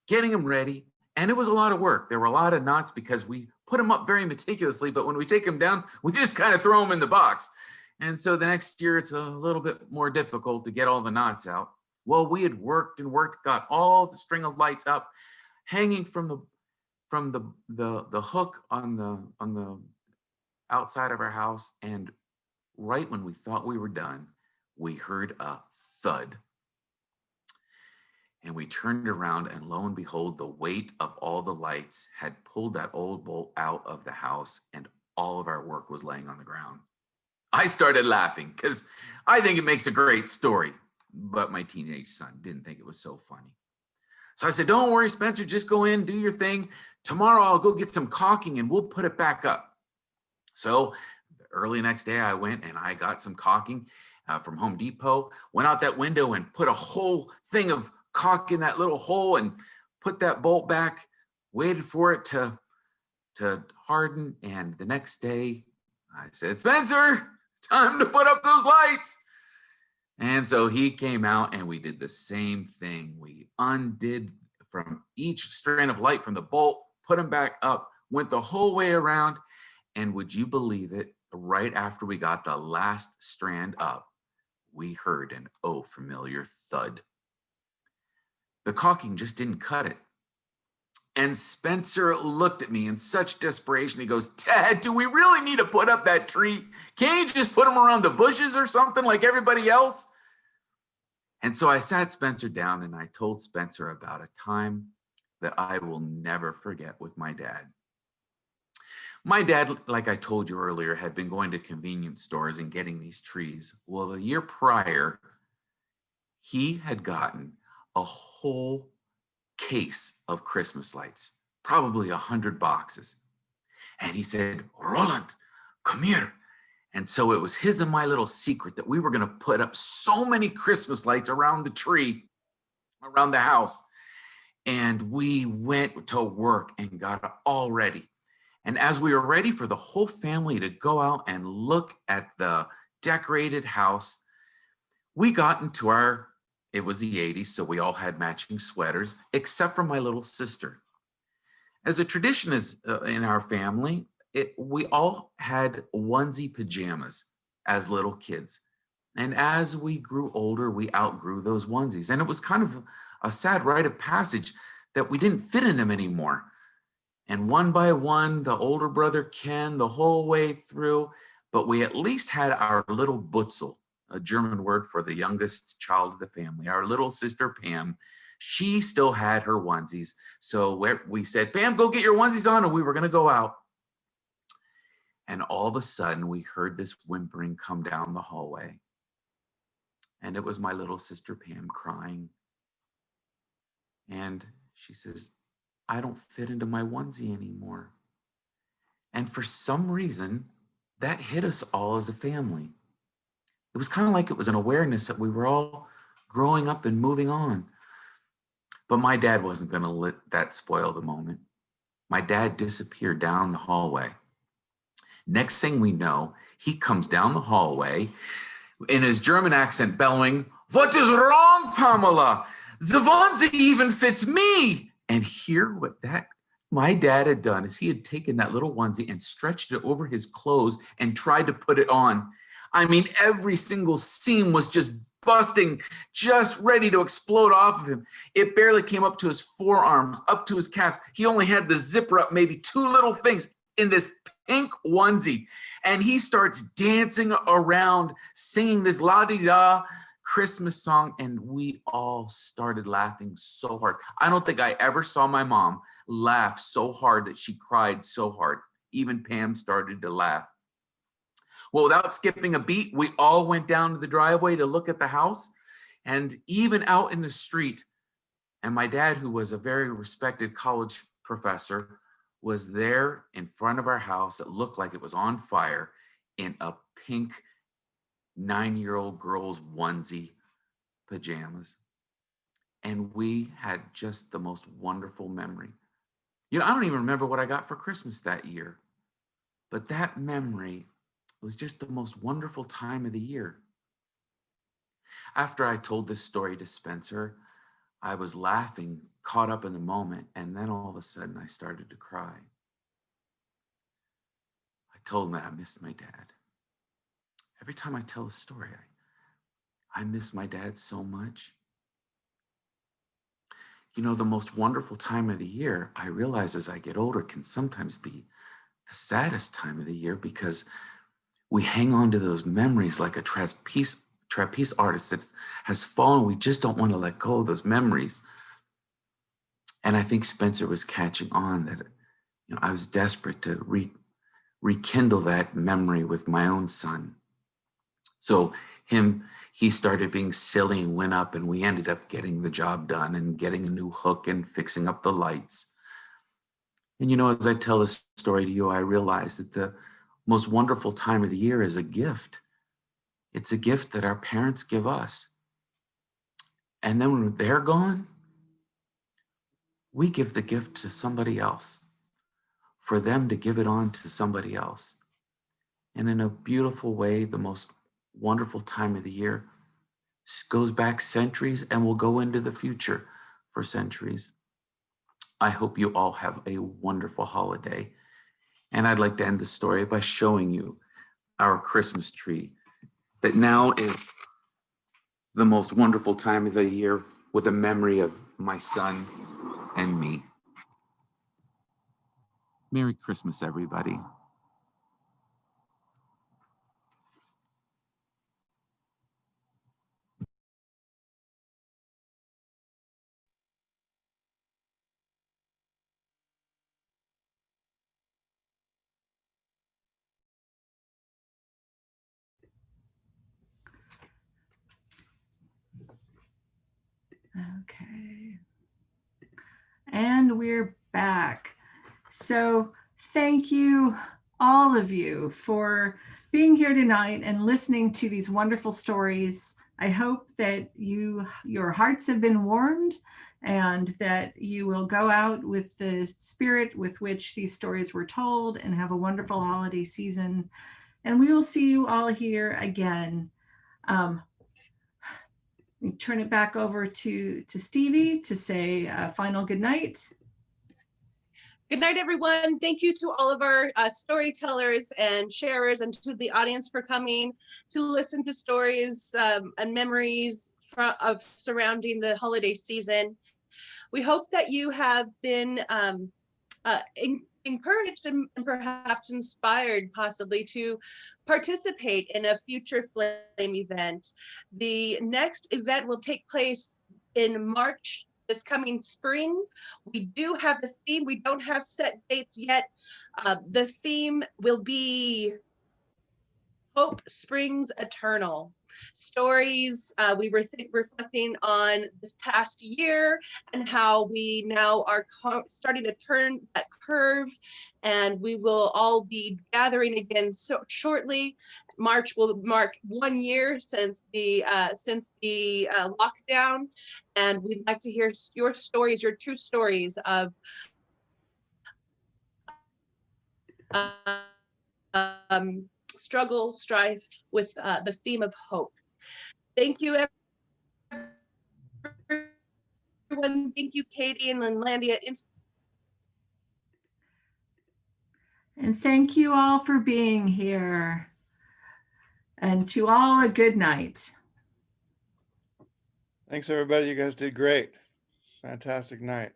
getting them ready. And it was a lot of work. There were a lot of knots because we put them up very meticulously, but when we take them down, we just kind of throw them in the box. And so the next year it's a little bit more difficult to get all the knots out. Well, we had worked and worked, got all the string of lights up, hanging from the hook on the outside of our house. And right when we thought we were done, we heard a thud. And we turned around and lo and behold, the weight of all the lights had pulled that old bolt out of the house and all of our work was laying on the ground. I started laughing because I think it makes a great story, but my teenage son didn't think it was so funny. So I said, don't worry, Spencer, just go in, do your thing. Tomorrow I'll go get some caulking and we'll put it back up. So early next day I went and I got some caulking from Home Depot, went out that window and put a whole thing of caulk in that little hole and put that bolt back, waited for it to harden. And the next day I said, Spencer, time to put up those lights. And so he came out and we did the same thing. We undid from each strand of light from the bolt, put them back up, went the whole way around. And would you believe it? Right after we got the last strand up, we heard an familiar thud. The caulking just didn't cut it. And Spencer looked at me in such desperation. He goes, Dad, do we really need to put up that tree? Can't you just put them around the bushes or something like everybody else? And so I sat Spencer down and I told Spencer about a time that I will never forget with my dad. My dad, like I told you earlier, had been going to convenience stores and getting these trees. Well, the year prior, he had gotten a whole case of Christmas lights, probably 100 boxes. And he said, Roland, come here. And so it was his and my little secret that we were going to put up so many Christmas lights around the tree, around the house. And we went to work and got it all ready. And as we were ready for the whole family to go out and look at the decorated house, we got into it was the 80s, so we all had matching sweaters, except for my little sister. As a tradition is in our family, we all had onesie pajamas as little kids. And as we grew older, we outgrew those onesies. And it was kind of a sad rite of passage that we didn't fit in them anymore. And one by one, the older brother Ken, the whole way through, but we at least had our little Butzel, a German word for the youngest child of the family, our little sister Pam. She still had her onesies. So we said, Pam, go get your onesies on, and we were going to go out. And all of a sudden, we heard this whimpering come down the hallway. And it was my little sister Pam crying. And she says, I don't fit into my onesie anymore. And for some reason, that hit us all as a family. It was kind of like it was an awareness that we were all growing up and moving on. But my dad wasn't going to let that spoil the moment. My dad disappeared down the hallway. Next thing we know, he comes down the hallway in his German accent bellowing, What is wrong, Pamela? The onesie even fits me. And here what my dad had done is he had taken that little onesie and stretched it over his clothes and tried to put it on. I mean, every single seam was just busting, just ready to explode off of him. It barely came up to his forearms, up to his calves. He only had the zipper up, maybe two little things in this pink onesie. And he starts dancing around, singing this la-di-da Christmas song, and we all started laughing so hard. I don't think I ever saw my mom laugh so hard that she cried so hard. Even Pam started to laugh. Well, without skipping a beat, we all went down to the driveway to look at the house, and even out in the street. And my dad, who was a very respected college professor, was there in front of our house. It looked like it was on fire in a pink 9-year-old girl's onesie pajamas. And we had just the most wonderful memory. You know, I don't even remember what I got for Christmas that year, but that memory was just the most wonderful time of the year. After I told this story to Spencer, I was laughing, caught up in the moment, and then all of a sudden I started to cry. I told him that I missed my dad. Every time I tell a story, I miss my dad so much. You know, the most wonderful time of the year, I realize as I get older, can sometimes be the saddest time of the year because we hang on to those memories like a trapeze artist that has fallen. We just don't want to let go of those memories. And I think Spencer was catching on that, you know, I was desperate to rekindle that memory with my own son. So he started being silly and went up, and we ended up getting the job done and getting a new hook and fixing up the lights. And, you know, as I tell this story to you, I realize that the most wonderful time of the year is a gift. It's a gift that our parents give us. And then when they're gone, we give the gift to somebody else for them to give it on to somebody else. And in a beautiful way, the most wonderful time of the year goes back centuries and will go into the future for centuries. I hope you all have a wonderful holiday. And I'd like to end the story by showing you our Christmas tree that now is the most wonderful time of the year with a memory of my son and me. Merry Christmas, everybody. we're back. So thank you, all of you, for being here tonight and listening to these wonderful stories. I hope that your hearts have been warmed and that you will go out with the spirit with which these stories were told and have a wonderful holiday season. And we will see you all here again. We turn it back over to Stevie to say a final good night. Good night, everyone. Thank you to all of our storytellers and sharers and to the audience for coming to listen to stories and memories of surrounding the holiday season. We hope that you have been encouraged and perhaps inspired possibly to participate in a future Flame event. The next event will take place in March this coming spring. We do have the theme. We don't have set dates yet. The theme will be Hope Springs Eternal. Stories, we were reflecting on this past year and how we now are starting to turn that curve, and we will all be gathering again shortly. March will mark 1 year since the lockdown, and we'd like to hear your stories, your true stories of struggle, strife with the theme of hope. Thank you, everyone. Thank you, Katie and Inlandia. And thank you all for being here. And to all, a good night. Thanks, everybody. You guys did great. Fantastic night.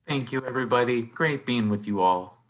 Thank you, everybody. Great being with you all.